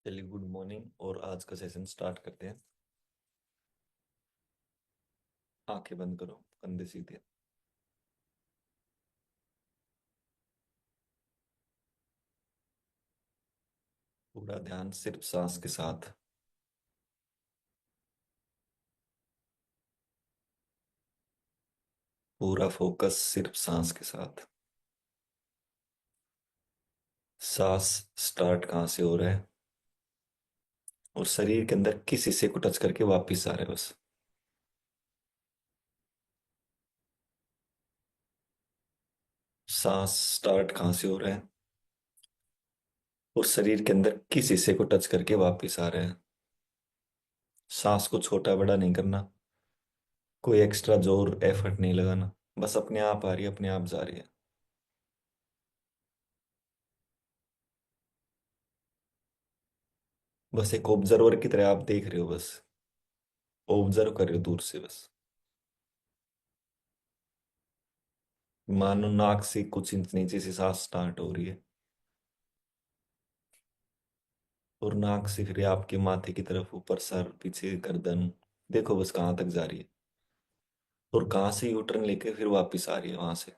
चलिए, good morning. और आज का सेशन स्टार्ट करते हैं। आंखें बंद करो, कंधे सीधे। पूरा ध्यान सिर्फ सांस के साथ। पूरा फोकस सिर्फ सांस के साथ। सांस स्टार्ट कहाँ से हो रहा है और शरीर के अंदर किस हिस्से को टच करके वापिस आ रहा है बस। सांस स्टार्ट कहाँ से हो रहा है और शरीर के अंदर किस हिस्से को टच करके वापिस आ रहा है। सांस को छोटा बड़ा नहीं करना। कोई एक्स्ट्रा जोर एफर्ट नहीं लगाना। बस अपने आप आ रही है, अपने आप जा रही है। बस एक ऑब्जर्वर की तरह आप देख रहे हो बस। ऑब्जर्व कर रहे हो दूर से बस। मानो नाक से कुछ इंच नीचे से सांस स्टार्ट हो रही है और नाक से फिर आपके माथे की तरफ, ऊपर सर, पीछे गर्दन। देखो बस कहाँ तक जा रही है और कहाँ से यू टर्न लेके फिर वापस आ रही है वहां से।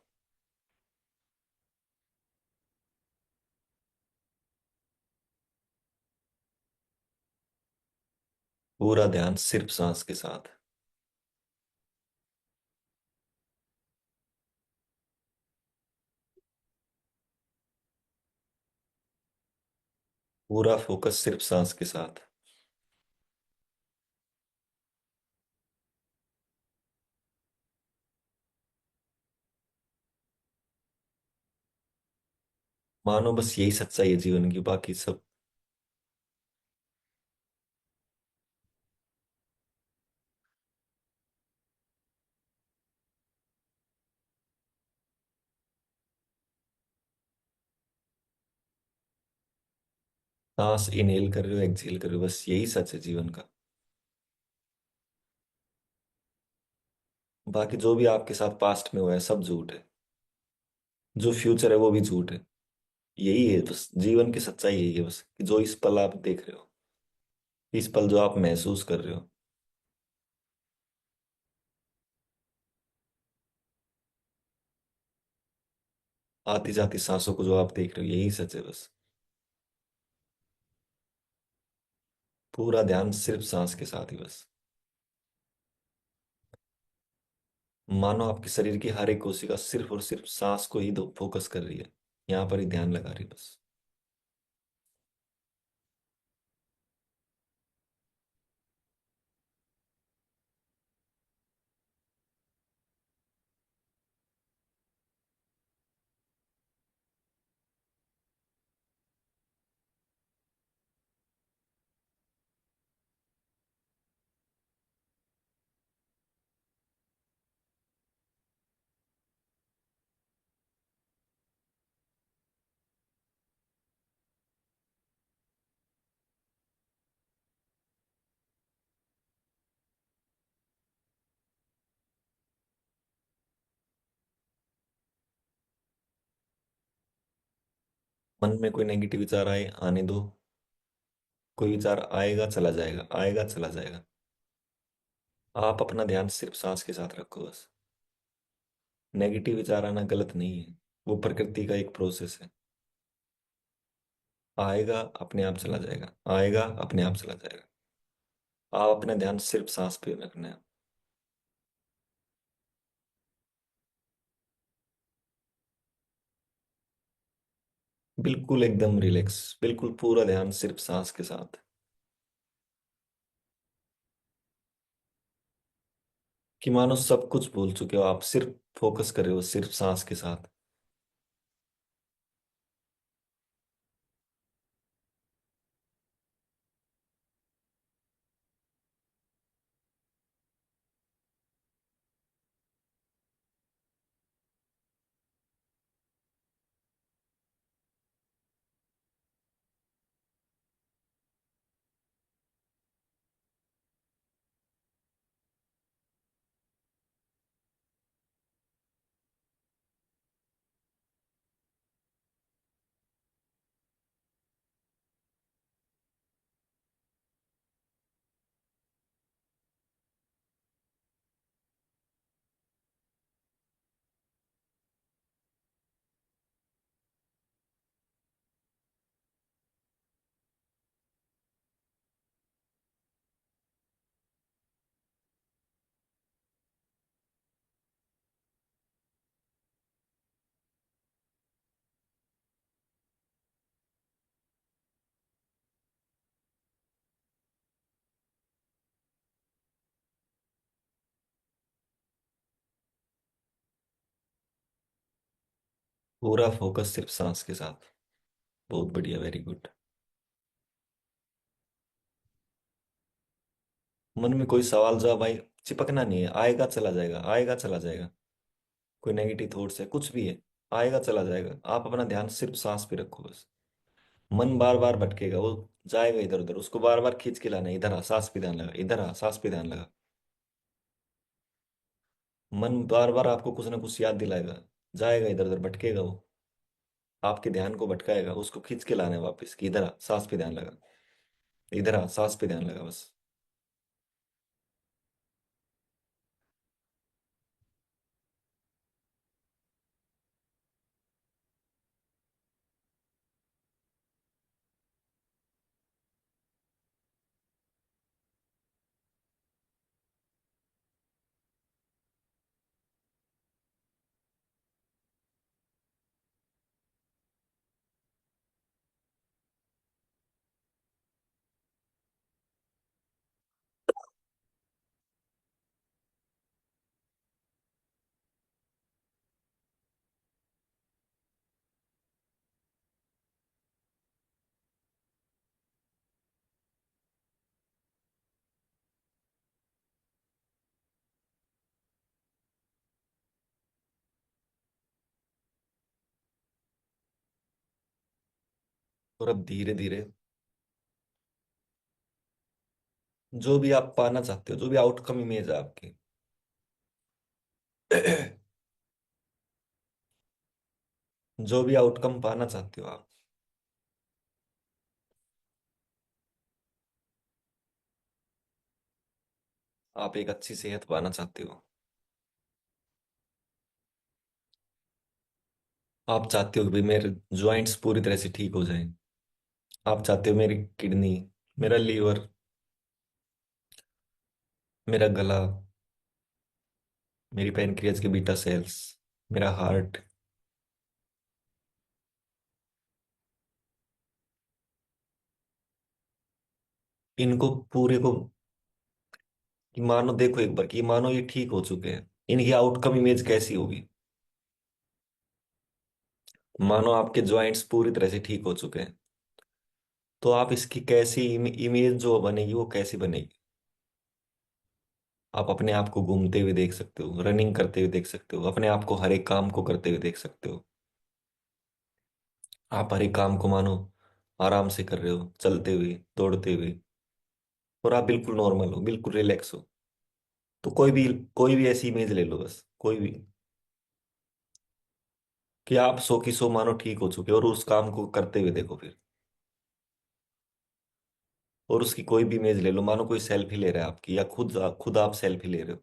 पूरा ध्यान सिर्फ सांस के साथ। पूरा फोकस सिर्फ सांस के साथ। मानो बस यही सच्चाई है जीवन की, बाकी सब। सांस इनहेल कर रहे हो, एक्सहेल कर रहे हो, बस यही सच है जीवन का। बाकी जो भी आपके साथ पास्ट में हुआ है सब झूठ है। जो फ्यूचर है वो भी झूठ है। यही है बस जीवन की सच्चाई, यही है बस कि जो इस पल आप देख रहे हो, इस पल जो आप महसूस कर रहे हो। आती जाती सांसों को जो आप देख रहे हो, यही सच है बस। पूरा ध्यान सिर्फ सांस के साथ ही बस। मानो आपके शरीर की हर एक कोशिका सिर्फ और सिर्फ सांस को ही दो फोकस कर रही है। यहाँ पर ही ध्यान लगा रही है बस। मन में कोई नेगेटिव विचार आए, आने दो। कोई विचार आएगा चला जाएगा, आएगा चला जाएगा। आप अपना ध्यान सिर्फ सांस के साथ रखो बस। नेगेटिव विचार आना गलत नहीं है। वो प्रकृति का एक प्रोसेस है। आएगा अपने आप चला जाएगा, आएगा अपने आप चला जाएगा। आप अपना ध्यान सिर्फ सांस पे रखना है। बिल्कुल एकदम रिलैक्स। बिल्कुल पूरा ध्यान सिर्फ सांस के साथ। कि मानो सब कुछ भूल चुके हो, आप सिर्फ फोकस कर रहे हो सिर्फ सांस के साथ। पूरा फोकस सिर्फ सांस के साथ। बहुत बढ़िया, वेरी गुड। मन में कोई सवाल जवाब भाई, चिपकना नहीं है, आएगा चला जाएगा, आएगा चला जाएगा। कोई नेगेटिव थॉट्स है, कुछ भी है, आएगा चला जाएगा। आप अपना ध्यान सिर्फ सांस पे रखो बस। मन बार बार भटकेगा, वो जाएगा इधर उधर, उसको बार बार खींच के लाना है, इधर आ सांस पे ध्यान लगा, इधर आ सांस पे ध्यान लगा। मन बार बार आपको कुछ ना कुछ याद दिलाएगा, जाएगा इधर उधर, भटकेगा वो, आपके ध्यान को भटकाएगा, उसको खींच के लाना है वापस कि इधर आ सांस पे ध्यान लगा, इधर आ सांस पे ध्यान लगा बस। और अब धीरे धीरे जो भी आप पाना चाहते हो, जो भी आउटकम इमेज है आपकी, जो भी आउटकम पाना चाहते हो आप एक अच्छी सेहत पाना चाहते हो, आप चाहते हो कि भाई मेरे ज्वाइंट्स पूरी तरह से ठीक हो जाएं, आप चाहते हो मेरी किडनी, मेरा लीवर, मेरा गला, मेरी पैनक्रियाज के बीटा सेल्स, मेरा हार्ट, इनको पूरे को, कि मानो देखो एक बार कि मानो ये ठीक हो चुके हैं, इनकी आउटकम इमेज कैसी होगी। मानो आपके ज्वाइंट्स पूरी तरह से ठीक हो चुके हैं, तो आप इसकी कैसी इमेज जो बनेगी वो कैसी बनेगी। आप अपने आप को घूमते हुए देख सकते हो, रनिंग करते हुए देख सकते हो, अपने आप को हर एक काम को करते हुए देख सकते हो। आप हर एक काम को मानो आराम से कर रहे हो, चलते हुए, दौड़ते हुए, और आप बिल्कुल नॉर्मल हो, बिल्कुल रिलैक्स हो। तो कोई भी ऐसी इमेज ले लो बस, कोई भी, कि आप 100 की 100 मानो ठीक हो चुके हो, और उस काम को करते हुए देखो फिर। और उसकी कोई भी इमेज ले लो, मानो कोई सेल्फी ले रहा है आपकी, या खुद आप सेल्फी ले रहे हो।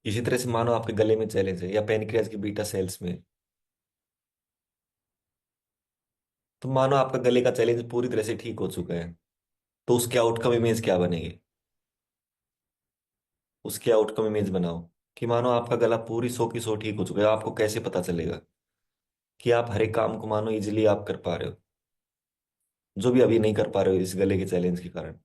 इसी तरह से मानो आपके गले में चैलेंज है, या पेनक्रियाज की बीटा सेल्स में। तो मानो आपका गले का चैलेंज पूरी तरह से ठीक हो चुका है, तो उसके आउटकम इमेज क्या बनेगी। उसके आउटकम इमेज बनाओ, कि मानो आपका गला पूरी 100 की 100 ठीक हो चुका है, आपको कैसे पता चलेगा कि आप हर एक काम को मानो इजीली आप कर पा रहे हो, जो भी अभी नहीं कर पा रहे हो इस गले के चैलेंज के कारण।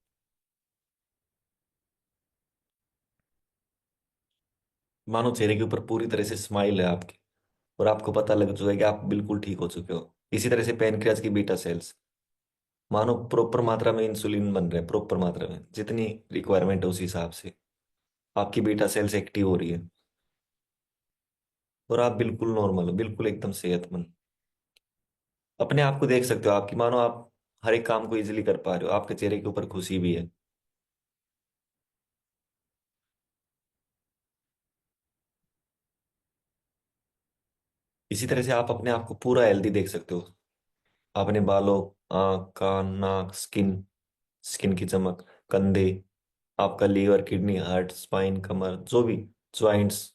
मानो चेहरे के ऊपर पूरी तरह से स्माइल है आपकी, और आपको पता लग चुका है कि आप बिल्कुल ठीक हो चुके हो। इसी तरह से पेनक्रियाज की बीटा सेल्स, मानो प्रॉपर मात्रा में इंसुलिन बन रहे हैं, प्रॉपर मात्रा में जितनी रिक्वायरमेंट है उस हिसाब से आपकी बीटा सेल्स एक्टिव हो रही है, और आप बिल्कुल नॉर्मल हो, बिल्कुल एकदम सेहतमंद। अपने आप को देख सकते हो आपकी, मानो आप हर एक काम को इजीली कर पा रहे हो, आपके चेहरे के ऊपर खुशी भी है। इसी तरह से आप अपने आप को पूरा हेल्दी देख सकते हो, अपने बालों, आँख, कान, नाक, स्किन, स्किन की चमक, कंधे, आपका लीवर, किडनी, हार्ट, स्पाइन, कमर, जो भी ज्वाइंट्स,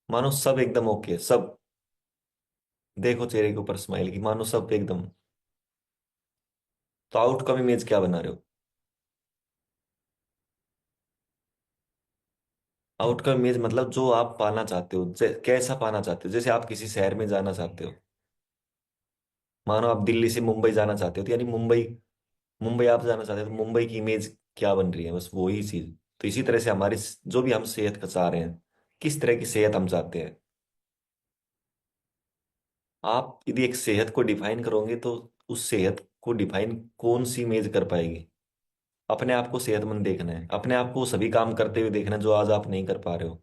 मानो सब एकदम ओके है, सब। देखो चेहरे के ऊपर स्माइल की, मानो सब एकदम। तो आउटकम इमेज क्या बना रहे हो। आउटकम इमेज मतलब जो आप पाना चाहते हो, कैसा पाना चाहते हो। जैसे आप किसी शहर में जाना चाहते हो, मानो आप दिल्ली से मुंबई जाना चाहते हो, तो यानी मुंबई, मुंबई आप जाना चाहते हो, तो मुंबई की इमेज क्या बन रही है, बस वही चीज। तो इसी तरह से हमारी जो भी हम सेहत का चाह रहे हैं, किस तरह की सेहत हम चाहते हैं, आप यदि एक सेहत को डिफाइन करोगे तो उस सेहत को डिफाइन कौन सी इमेज कर पाएगी? अपने आप को सेहतमंद देखना है, अपने आप को सभी काम करते हुए देखना है जो आज आप नहीं कर पा रहे हो।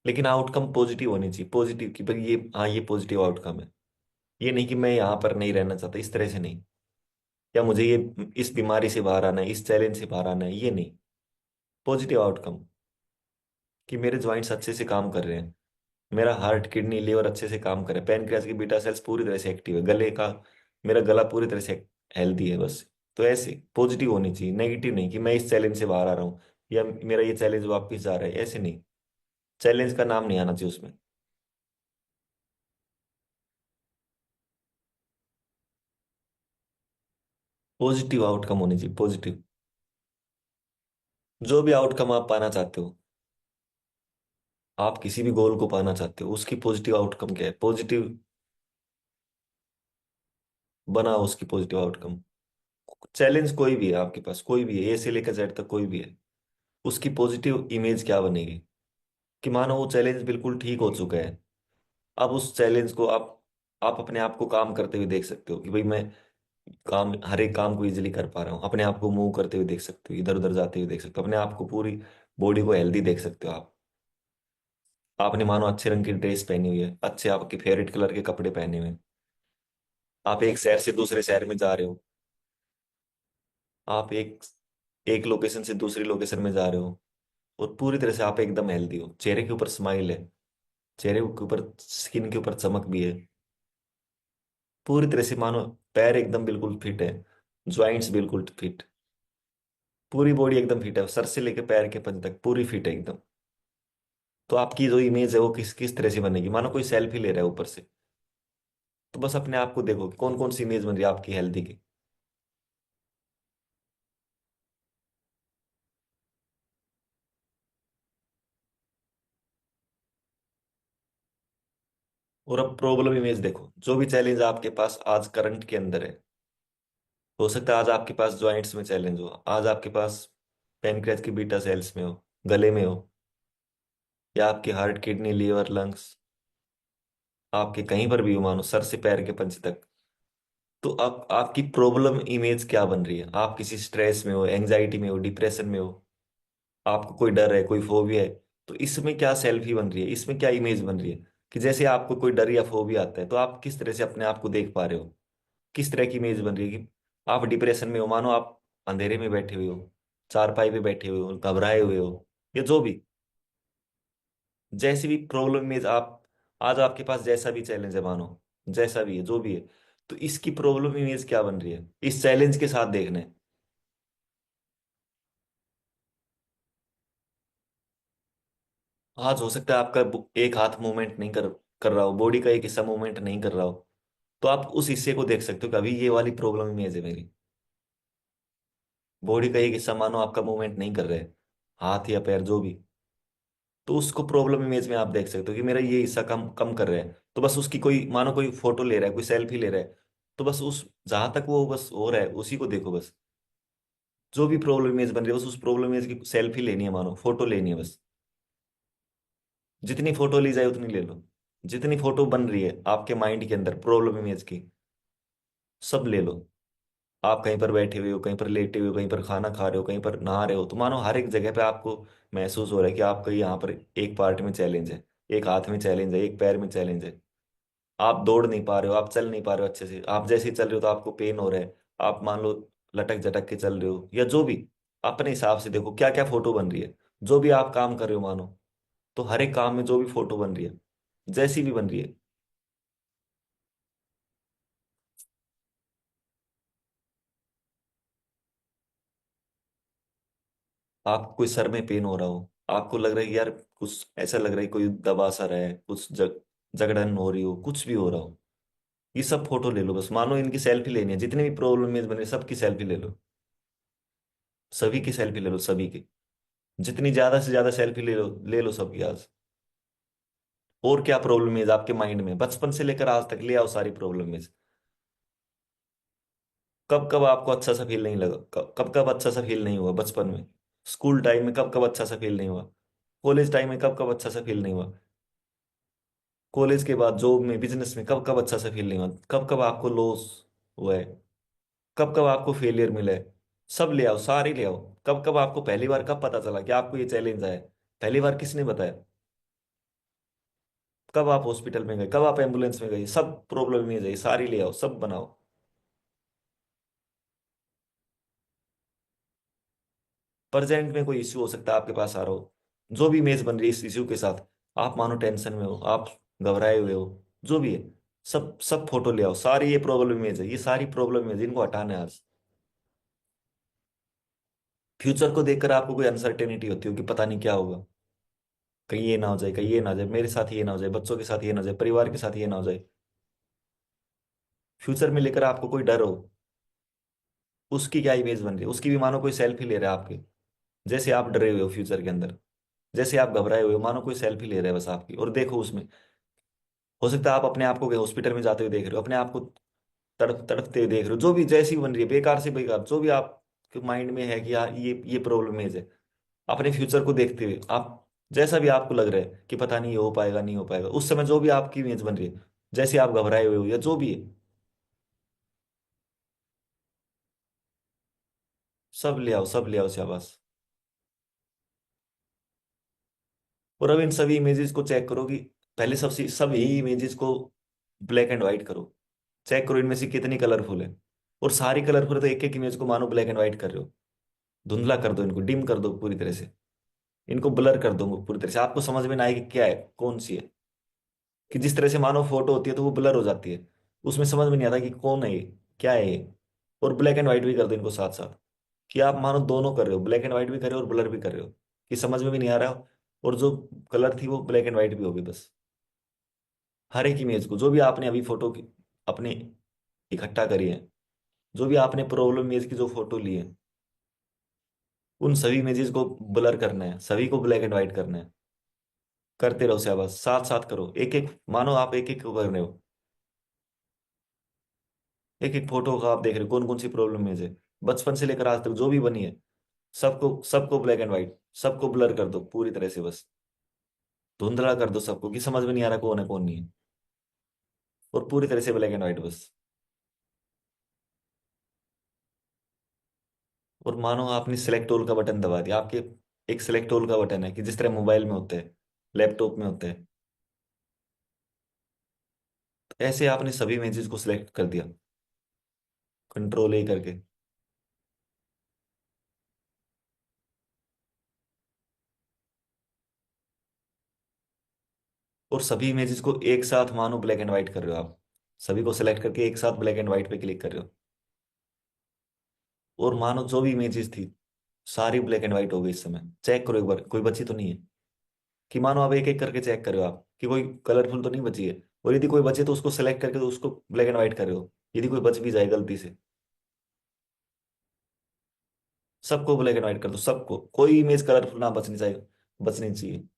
लेकिन आउटकम पॉजिटिव होनी चाहिए, पॉजिटिव कि भाई ये, हाँ ये पॉजिटिव आउटकम है। ये नहीं कि मैं यहाँ पर नहीं रहना चाहता, इस तरह से नहीं। या मुझे ये इस बीमारी से बाहर आना है, इस चैलेंज से बाहर आना है, ये नहीं। पॉजिटिव आउटकम कि मेरे ज्वाइंट्स अच्छे से काम कर रहे हैं, मेरा हार्ट किडनी लीवर अच्छे से काम करे, पैनक्रियाज की बीटा सेल्स पूरी तरह से एक्टिव है, गले का, मेरा गला पूरी तरह से हेल्दी है, बस। तो ऐसे पॉजिटिव होनी चाहिए, नेगेटिव नहीं कि मैं इस चैलेंज से बाहर आ रहा हूँ या मेरा ये चैलेंज वापस जा रहा है, ऐसे नहीं। चैलेंज का नाम नहीं आना चाहिए उसमें। पॉजिटिव आउटकम होनी चाहिए, पॉजिटिव। जो भी आउटकम आप पाना चाहते हो, आप किसी भी गोल को पाना चाहते हो, उसकी पॉजिटिव आउटकम क्या है? पॉजिटिव बनाओ उसकी पॉजिटिव आउटकम। चैलेंज कोई भी है आपके पास, कोई भी है, ए से लेकर जेड तक कोई भी है, उसकी पॉजिटिव इमेज क्या बनेगी? कि मानो वो चैलेंज बिल्कुल ठीक हो चुका है। अब उस चैलेंज को आप अपने आप को काम करते हुए देख सकते हो कि भाई मैं काम, हर एक काम को इजीली कर पा रहा हूँ, अपने आप को मूव करते हुए देख सकते हो, इधर उधर जाते हुए देख सकते हो, अपने आप को पूरी बॉडी को हेल्दी देख सकते हो आप। आपने मानो अच्छे रंग की ड्रेस पहनी हुई है, अच्छे आपके फेवरेट कलर के कपड़े पहने हुए हैं, आप एक शहर से दूसरे शहर में जा रहे हो, आप एक एक लोकेशन से दूसरी लोकेशन में जा रहे हो, और पूरी तरह से आप एकदम हेल्दी हो, चेहरे के ऊपर स्माइल है, चेहरे के ऊपर, स्किन के ऊपर चमक भी है, पूरी तरह से मानो पैर एकदम बिल्कुल फिट है, ज्वाइंट्स बिल्कुल फिट, पूरी बॉडी एकदम फिट है, सर से लेकर पैर के पंज तक पूरी फिट है एकदम। तो आपकी जो इमेज है वो किस किस तरह से बनेगी? मानो कोई सेल्फी ले रहा है ऊपर से, तो बस अपने आप को देखो कौन कौन सी इमेज बन रही है आपकी हेल्दी की। और अब प्रॉब्लम इमेज देखो, जो भी चैलेंज आपके पास आज करंट के अंदर है, हो सकता है आज आपके पास ज्वाइंट्स में चैलेंज हो, आज आपके पास पेनक्रियाज की बीटा सेल्स में हो, गले में हो, या आपकी हार्ट किडनी लीवर लंग्स, आपके कहीं पर भी हो, मानो सर से पैर के पंच तक। तो अब आपकी प्रॉब्लम इमेज क्या बन रही है? आप किसी स्ट्रेस में हो, एंजाइटी में हो, डिप्रेशन में हो, आपको कोई डर है, कोई फोबिया है, तो इसमें क्या सेल्फी बन रही है, इसमें क्या इमेज बन रही है? कि जैसे आपको कोई डर या फोबिया आता है तो आप किस तरह से अपने आप को देख पा रहे हो, किस तरह की इमेज बन रही है? कि आप डिप्रेशन में हो, मानो आप अंधेरे में बैठे हुए हो, चारपाई पे बैठे हुए हो, घबराए हुए हो, या जो भी, जैसी भी प्रॉब्लम इमेज आप, आज आपके पास जैसा भी चैलेंज है मानो, जैसा भी है जो भी है, तो इसकी प्रॉब्लम इमेज क्या बन रही है इस चैलेंज के साथ देखना है। आज हो सकता है आपका एक हाथ मूवमेंट नहीं कर कर रहा हो, बॉडी का एक हिस्सा मूवमेंट नहीं कर रहा हो, तो आप उस हिस्से को देख सकते हो कि अभी ये वाली प्रॉब्लम इमेज है मेरी। बॉडी का एक हिस्सा मानो आपका मूवमेंट नहीं कर रहा है, हाथ या पैर जो भी, तो उसको प्रॉब्लम इमेज में आप देख सकते हो कि मेरा ये हिस्सा कम कम कर रहा है, तो बस उसकी कोई, मानो कोई फोटो ले रहा है, कोई सेल्फी ले रहा है, तो बस उस जहां तक वो बस हो रहा है उसी को देखो बस। जो भी प्रॉब्लम इमेज बन रही है बस उस प्रॉब्लम इमेज की सेल्फी लेनी है, मानो फोटो लेनी है बस। जितनी फोटो ली जाए उतनी ले लो, जितनी फोटो बन रही है आपके माइंड के अंदर प्रॉब्लम इमेज की, सब ले लो। आप कहीं पर बैठे हुए हो, कहीं पर लेटे हुए हो, कहीं पर खाना खा रहे हो, कहीं पर नहा रहे हो, तो मानो हर एक जगह पे आपको महसूस हो रहा है कि आपका यहाँ पर एक पार्ट में चैलेंज है, एक हाथ में चैलेंज है, एक पैर में चैलेंज है, आप दौड़ नहीं पा रहे हो, आप चल नहीं पा रहे हो अच्छे से, आप जैसे ही चल रहे हो तो आपको पेन हो रहा है, आप मान लो लटक झटक के चल रहे हो, या जो भी, अपने हिसाब से देखो क्या क्या फोटो बन रही है। जो भी आप काम कर रहे हो मानो, तो हर एक काम में जो भी फोटो बन रही है, जैसी भी बन रही है, आपको कोई सर में पेन हो रहा हो, आपको लग रहा है कि यार कुछ ऐसा लग रहा है कोई दबा सा रहा है, कुछ जगड़न हो रही हो, कुछ भी हो रहा हो, ये सब फोटो ले लो बस, मानो इनकी सेल्फी लेनी है, जितनी भी प्रॉब्लम है बनी सबकी सेल्फी ले लो, सभी की सेल्फी ले लो, सभी की, जितनी ज्यादा से ज्यादा सेल्फी ले लो, ले लो सबकी आज। और क्या प्रॉब्लम है आपके माइंड में, बचपन से लेकर आज तक ले आओ सारी प्रॉब्लम में। कब कब आपको अच्छा सा फील नहीं लगा, कब कब अच्छा सा फील नहीं हुआ बचपन में? स्कूल टाइम में कब कब अच्छा सा फील नहीं हुआ? कॉलेज टाइम में कब कब अच्छा सा फील नहीं हुआ? कॉलेज के बाद जॉब में, बिजनेस में कब कब अच्छा सा फील नहीं हुआ, कब कब आपको लॉस हुआ है, कब कब आपको फेलियर मिला है। सब ले आओ, सारे ले आओ। कब कब आपको पहली बार कब पता चला कि आपको ये चैलेंज आया है, पहली बार किसने बताया। कब आप हॉस्पिटल में गए, कब आप एम्बुलेंस में गए, सब प्रॉब्लम में गई, सारी ले आओ, सब बनाओ। प्रेजेंट में कोई इश्यू हो सकता है आपके पास आ रहा हो, जो भी इमेज बन रही है इस इश्यू के साथ, आप मानो टेंशन में हो, आप घबराए हुए हो, जो भी है, सब सब फोटो ले आओ। सारी ये प्रॉब्लम इमेज है, ये सारी प्रॉब्लम इमेज, इनको हटाना है आज। फ्यूचर को देखकर आपको कोई अनसर्टेनिटी होती हो कि पता नहीं क्या होगा, कहीं ये ना हो जाए, कहीं ये ना हो जाए, मेरे साथ ये ना हो जाए, बच्चों के साथ ये ना हो जाए, परिवार के साथ ये ना हो जाए। फ्यूचर में लेकर आपको कोई डर हो, उसकी क्या इमेज बन रही है, उसकी भी मानो कोई सेल्फी ले रहा है आपकी, जैसे आप डरे हुए हो फ्यूचर के अंदर, जैसे आप घबराए हुए हो, मानो कोई सेल्फी ले रहा है बस आपकी, और देखो उसमें। हो सकता है आप अपने आप को हॉस्पिटल में जाते हुए देख रहे हो, अपने आप को तड़प तड़पते हुए देख रहे हो, जो भी जैसी बन रही है, बेकार से बेकार जो भी आपके माइंड में है कि यार ये प्रॉब्लम है, अपने फ्यूचर को देखते हुए आप, जैसा भी आपको लग रहा है कि पता नहीं ये हो पाएगा नहीं हो पाएगा, उस समय जो भी आपकी इमेज बन रही है, जैसे आप घबराए हुए हो या जो भी है, सब ले आओ, सब ले आओ शाबाश। और अब इन सभी इमेजेस को चेक करो कि पहले सबसे सभी इमेजेस को ब्लैक एंड व्हाइट करो, चेक करो इनमें से कितनी कलरफुल है। और सारी कलरफुल है तो एक एक इमेज को मानो ब्लैक एंड व्हाइट कर रहे हो, धुंधला कर दो, इनको डिम कर दो पूरी तरह से, इनको ब्लर कर दो पूरी तरह से, आपको समझ में ना आए कि क्या है कौन सी है। कि जिस तरह से मानो फोटो होती है तो वो ब्लर हो जाती है, उसमें समझ में नहीं आता कि कौन है ये, क्या है ये। और ब्लैक एंड व्हाइट भी कर दो इनको साथ साथ, कि आप मानो दोनों कर रहे हो, ब्लैक एंड व्हाइट भी कर रहे हो और ब्लर भी कर रहे हो, कि समझ में भी नहीं आ रहा हो। और जो कलर थी वो ब्लैक एंड व्हाइट भी होगी बस। हर एक इमेज को, जो भी आपने अभी फोटो की अपने इकट्ठा करी है, जो भी आपने प्रॉब्लम इमेज की जो फोटो ली है, उन सभी इमेजेस को ब्लर करना है, सभी को ब्लैक एंड व्हाइट करना है। करते रहो शाबाश, साथ साथ करो, एक एक मानो आप एक एक को कर रहे हो, एक एक फोटो का आप देख रहे हो कौन कौन सी प्रॉब्लम है, बचपन से लेकर आज तक जो भी बनी है, सबको सबको ब्लैक एंड व्हाइट, सबको ब्लर कर दो पूरी तरह से बस, धुंधला कर दो सबको, कि समझ में नहीं आ रहा कौन है कौन नहीं है। और पूरी तरह से ब्लैक एंड व्हाइट बस। और मानो आपने सिलेक्ट ऑल का बटन दबा दिया, आपके एक सिलेक्ट ऑल का बटन है कि जिस तरह मोबाइल में होता है, लैपटॉप में होता है, तो ऐसे आपने सभी इमेजेस को सिलेक्ट कर दिया, कंट्रोल ए करके। और सभी इमेजेस को एक साथ मानो ब्लैक एंड व्हाइट कर रहे हो आप, सभी को सिलेक्ट करके एक साथ ब्लैक एंड व्हाइट पे क्लिक कर रहे हो। और मानो जो भी इमेजेस थी सारी ब्लैक एंड व्हाइट हो गई, इस समय चेक करो एक बार कोई बची तो नहीं है। कि मानो आप एक एक करके चेक कर रहे हो आप कि कोई कलरफुल तो नहीं बची है, और यदि कोई बचे तो उसको सेलेक्ट करके तो उसको ब्लैक एंड व्हाइट कर रहे हो, यदि कोई बच भी जाए गलती से, सबको ब्लैक एंड व्हाइट कर दो, सबको, कोई इमेज कलरफुल ना बचनी चाहिए, बचनी चाहिए।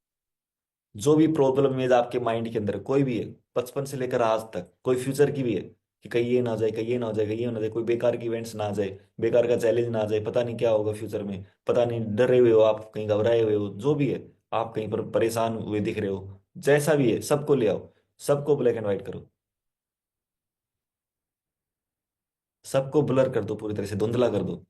जो भी प्रॉब्लम इमेज आपके माइंड के अंदर कोई भी है, बचपन से लेकर आज तक, कोई फ्यूचर की भी है, कि कहीं ये ना हो जाए, कहीं ये ना हो जाए, कहीं ये ना हो जाए, कोई बेकार की इवेंट्स ना आ जाए, बेकार का चैलेंज ना आ जाए, पता नहीं क्या होगा फ्यूचर में, पता नहीं, डरे हुए हो आप, कहीं घबराए हुए हो, जो भी है, आप कहीं पर परेशान हुए दिख रहे हो, जैसा भी है सबको ले आओ, सबको ब्लैक एंड व्हाइट करो, सबको ब्लर कर दो पूरी तरह से, धुंधला कर दो।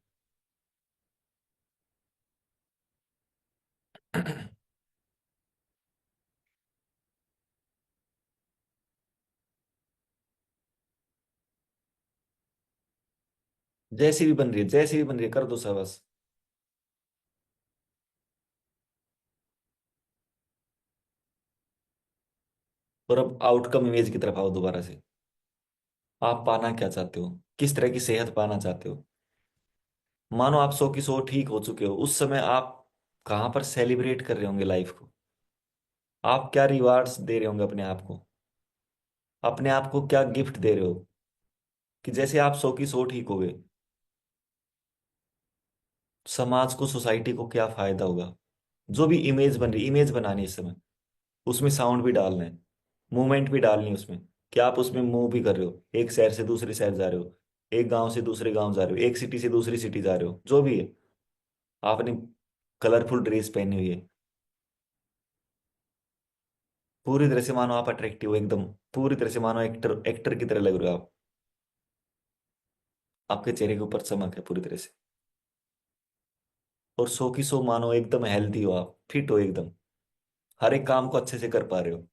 जैसी भी बन रही है, जैसी भी बन रही है कर दो सब बस। और अब आउटकम इमेज की तरफ आओ दोबारा से। आप पाना क्या चाहते हो, किस तरह की सेहत पाना चाहते हो। मानो आप 100 की 100 ठीक हो चुके हो, उस समय आप कहाँ पर सेलिब्रेट कर रहे होंगे लाइफ को, आप क्या रिवार्ड्स दे रहे होंगे अपने आप को, अपने आप को क्या गिफ्ट दे रहे हो, कि जैसे आप 100 की 100 ठीक हो गए, समाज को, सोसाइटी को क्या फायदा होगा। जो भी इमेज बन रही, इमेज बनानी है इस समय, उसमें साउंड भी डालना है, मूवमेंट भी डालनी है उसमें, कि आप उसमें मूव भी कर रहे हो, एक शहर से दूसरे शहर जा रहे हो, एक गांव से दूसरे गांव जा रहे हो, एक सिटी से दूसरी सिटी जा रहे हो, जो भी है, आपने कलरफुल ड्रेस पहनी हुई है, पूरी तरह से मानो आप अट्रैक्टिव हो एकदम। पूरी तरह से मानो एक्टर एक्टर की तरह लग रहे हो आप। आपके चेहरे के ऊपर चमक है पूरी तरह से। और 100 की 100 मानो एकदम हेल्दी हो आप, फिट हो एकदम। हर एक काम को अच्छे से कर पा रहे हो।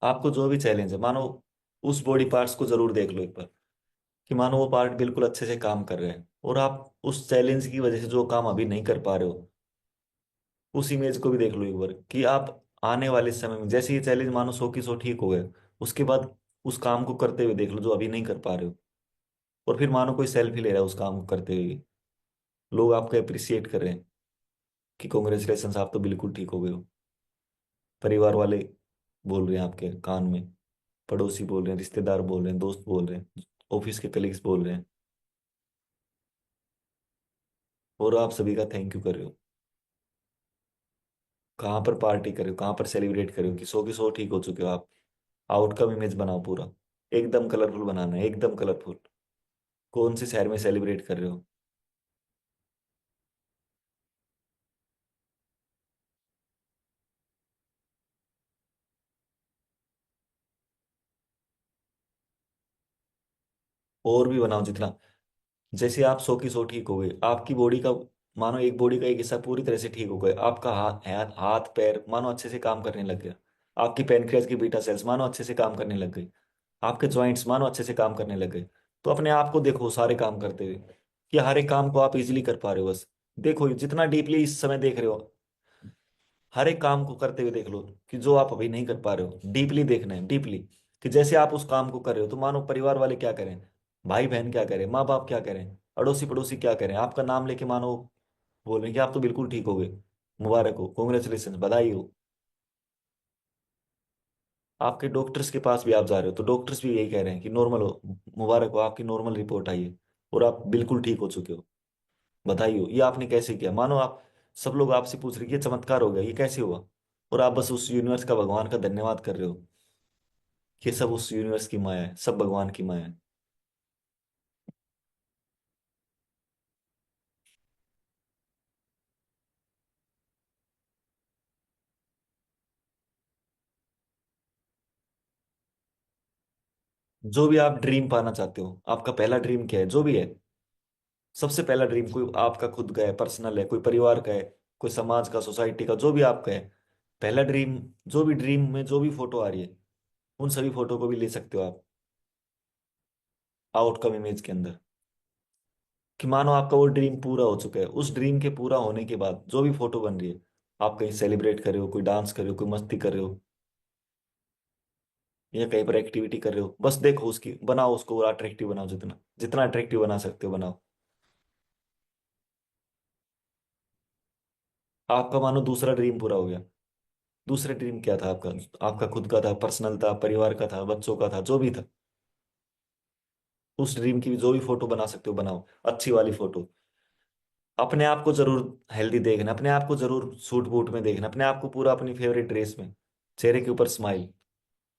आपको जो भी चैलेंज है मानो, उस बॉडी पार्ट्स को जरूर देख लो एक बार, कि मानो वो पार्ट बिल्कुल अच्छे से काम कर रहे हैं, और आप उस चैलेंज की वजह से जो काम अभी नहीं कर पा रहे हो, उस इमेज को भी देख लो एक बार, कि आप आने वाले समय में जैसे ये चैलेंज मानो 100 की 100 ठीक हो गए, उसके बाद उस काम को करते हुए देख लो जो अभी नहीं कर पा रहे हो। और फिर मानो कोई सेल्फी ले रहा है उस काम को करते हुए, लोग आपको अप्रिसिएट कर रहे हैं कि कॉन्ग्रेचुलेशन, आप तो बिल्कुल ठीक हो गए हो। परिवार वाले बोल रहे हैं आपके कान में, पड़ोसी बोल रहे हैं, रिश्तेदार बोल रहे हैं, दोस्त बोल रहे हैं, ऑफिस के कलीग्स बोल रहे हैं, और आप सभी का थैंक यू कर रहे हो। कहाँ पर पार्टी करे हो, कहाँ पर सेलिब्रेट करे हो कि 100 की 100 ठीक हो चुके हो आप। आउटकम इमेज बनाओ पूरा, एकदम कलरफुल बनाना है, एकदम कलरफुल। कौन से शहर में सेलिब्रेट कर रहे हो। और भी बनाओ जितना। जैसे आप 100 की 100 ठीक हो गए, आपकी बॉडी का मानो एक बॉडी का एक हिस्सा पूरी तरह से ठीक हो गया, आपका हाथ पैर मानो अच्छे से काम करने लग गया। आपकी पैनक्रियाज की बीटा सेल्स मानो अच्छे से काम करने लग गई। आपके जॉइंट्स मानो अच्छे से काम करने लग गए। तो अपने आप को देखो सारे काम करते हुए, कि हर एक काम को आप इजीली कर पा रहे हो बस। देखो जितना डीपली इस समय देख रहे हो, हर एक काम को करते हुए देख लो, कि जो आप अभी नहीं कर पा रहे हो डीपली देखना है, डीपली। कि जैसे आप उस काम को कर रहे हो तो मानो परिवार वाले क्या करें, भाई बहन क्या करें, माँ बाप क्या करें, अड़ोसी पड़ोसी क्या करें, आपका नाम लेके मानो बोल रहे हैं कि आप तो बिल्कुल ठीक हो गए, मुबारक हो, कॉन्ग्रेचुलेशन, बधाई हो। आपके डॉक्टर्स के पास भी आप जा रहे हो तो डॉक्टर्स भी यही कह रहे हैं कि नॉर्मल हो, मुबारक हो, आपकी नॉर्मल रिपोर्ट आई है, और आप बिल्कुल ठीक हो चुके हो, बधाई हो। ये आपने कैसे किया, मानो आप, सब लोग आपसे पूछ रहे कि ये चमत्कार हो गया, ये कैसे हुआ। और आप बस उस यूनिवर्स का, भगवान का धन्यवाद कर रहे हो, कि सब उस यूनिवर्स की माया है, सब भगवान की माया है। जो भी आप ड्रीम पाना चाहते हो, आपका पहला ड्रीम क्या है, जो भी है, सबसे पहला ड्रीम, कोई आपका खुद का है, पर्सनल है, कोई परिवार का है, कोई समाज का, सोसाइटी का, जो भी आपका है, पहला ड्रीम। जो भी ड्रीम में जो भी फोटो आ रही है, उन सभी फोटो को भी ले सकते हो आप आउटकम इमेज के अंदर। कि मानो आपका वो ड्रीम पूरा हो चुका है, उस ड्रीम के पूरा होने के बाद जो भी फोटो बन रही है, आप कहीं सेलिब्रेट कर रहे हो, कोई डांस कर रहे हो, कोई मस्ती कर रहे हो, या कहीं पर एक्टिविटी कर रहे हो, बस देखो उसकी, बनाओ उसको अट्रैक्टिव बनाओ, जितना जितना अट्रैक्टिव बना सकते हो बनाओ। आपका मानो दूसरा ड्रीम पूरा हो गया। दूसरा ड्रीम क्या था आपका, आपका खुद का था, पर्सनल था, परिवार का था, बच्चों का था, जो भी था, उस ड्रीम की जो भी फोटो बना सकते हो बनाओ, अच्छी वाली फोटो। अपने आप को जरूर हेल्दी देखना, अपने आप को जरूर सूट बूट में देखना, अपने आप को पूरा अपनी फेवरेट ड्रेस में, चेहरे के ऊपर स्माइल,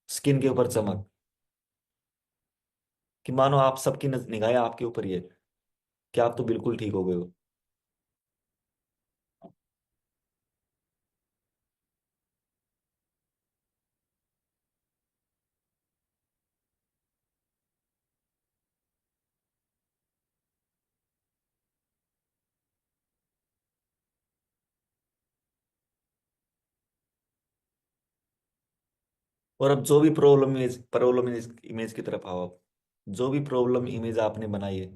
स्किन के ऊपर चमक, कि मानो आप सबकी निगाहें आपके ऊपर ही है, कि आप तो बिल्कुल ठीक हो गए हो। और अब जो भी प्रॉब्लम इमेज इमेज की तरफ आओ आप। जो भी प्रॉब्लम इमेज आपने बनाई है,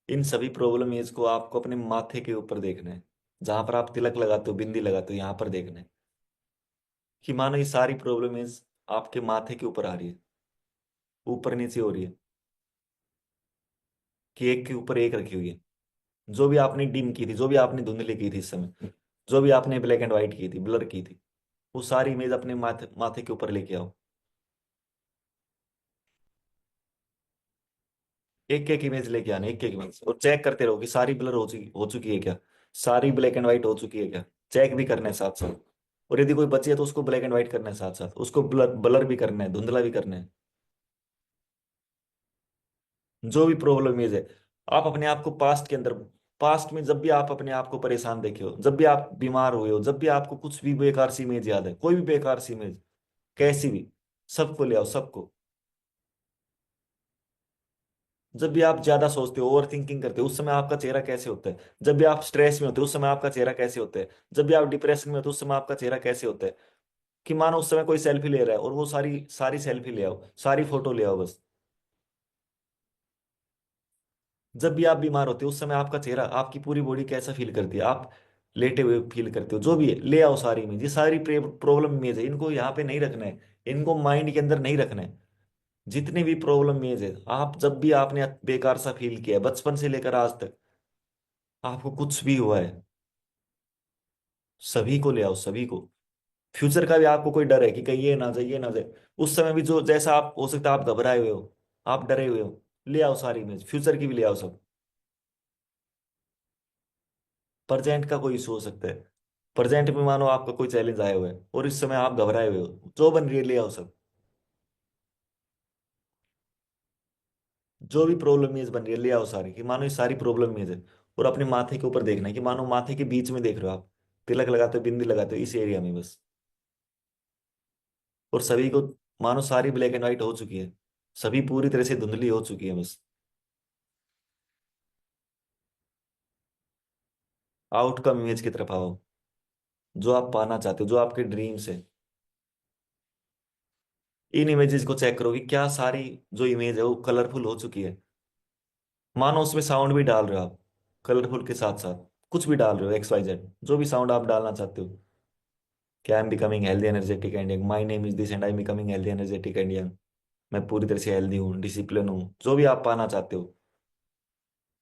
इन सभी प्रॉब्लम इमेज को आपको अपने माथे के ऊपर देखना है, जहां पर आप तिलक लगाते हो, बिंदी लगाते हो, यहाँ पर देखना है, कि मानो ये सारी प्रॉब्लम इमेज आपके माथे के ऊपर आ रही है, ऊपर नीचे हो रही है, कि एक के ऊपर एक रखी हुई है। जो भी आपने डिम की थी, जो भी आपने धुंधली की थी इस समय, जो भी आपने ब्लैक एंड व्हाइट की थी, ब्लर की थी, वो सारी इमेज अपने माथे माथे के ऊपर लेके आओ। एक एक इमेज लेके आना, एक एक इमेज, और चेक करते रहो कि सारी ब्लर हो चुकी है क्या, सारी ब्लैक एंड व्हाइट हो चुकी है क्या। चेक भी करना है साथ साथ। और यदि कोई बची है तो उसको ब्लैक एंड व्हाइट करना है साथ साथ, उसको ब्लर ब्लर भी करना है, धुंधला भी करना है। जो भी प्रॉब्लम इमेज है, आप अपने आप को पास्ट के अंदर, पास्ट में जब भी आप अपने आप को परेशान देखे हो, जब भी आप बीमार हुए हो, जब भी आपको कुछ भी बेकार सी इमेज याद है, कोई भी बेकार सी इमेज, कैसी भी, सबको ले आओ, सबको। जब भी आप ज्यादा सोचते हो, ओवर थिंकिंग करते हो, उस समय आपका चेहरा कैसे होता है? जब भी आप स्ट्रेस में होते हो, उस समय आपका चेहरा कैसे होता है? जब भी आप डिप्रेशन में होते हो, उस समय आपका चेहरा कैसे होता है? कि मानो उस समय कोई सेल्फी ले रहा है, और वो सारी सारी सेल्फी ले आओ, सारी फोटो ले आओ बस। जब भी आप बीमार होते हो, उस समय आपका चेहरा, आपकी पूरी बॉडी कैसा फील करती है? आप लेटे हुए फील करते हो, जो भी है ले आओ सारी इमेज। ये सारी प्रॉब्लम इमेज है, इनको यहाँ पे नहीं रखना है, इनको माइंड के अंदर नहीं रखना है। जितनी भी प्रॉब्लम इमेज है, आप जब भी आपने बेकार सा फील किया है, बचपन से लेकर आज तक, आपको कुछ भी हुआ है, सभी को ले आओ, सभी को। फ्यूचर का भी आपको कोई डर है कि कहीं ये ना जाए, ये ना जाए, उस समय भी जो जैसा आप हो सकता है, आप घबराए हुए हो, आप डरे हुए हो, ले आओ सारी इमेज, फ्यूचर की भी ले आओ सब। प्रेजेंट का कोई इशू हो सकता है, प्रेजेंट में मानो आपका कोई चैलेंज आया हुआ है और इस समय आप घबराए हुए हो, जो बन रही है ले आओ सब। जो भी प्रॉब्लम इमेज बन रही है ले आओ सारी, कि मानो ये सारी प्रॉब्लम इमेज है। और अपने माथे के ऊपर देखना है, कि मानो माथे के बीच में देख रहे हो आप, तिलक लगाते हो, बिंदी लगाते हो, इस एरिया में बस। और सभी को मानो सारी ब्लैक एंड व्हाइट हो चुकी है, सभी पूरी तरह से धुंधली हो चुकी है बस। आउटकम इमेज की तरफ आओ, जो आप पाना चाहते हो, जो आपके ड्रीम्स है। इन इमेजेस को चेक करो कि क्या सारी जो इमेज है वो कलरफुल हो चुकी है। मानो उसमें साउंड भी डाल रहे हो आप, कलरफुल के साथ साथ कुछ भी डाल रहे हो, एक्स वाई जेड, जो भी साउंड आप डालना चाहते हो। क्या I am becoming healthy energetic and young, my name is this and I am becoming healthy energetic and young. मैं पूरी तरह से हेल्दी हूँ, डिसिप्लिन हूँ, जो भी आप पाना चाहते हो।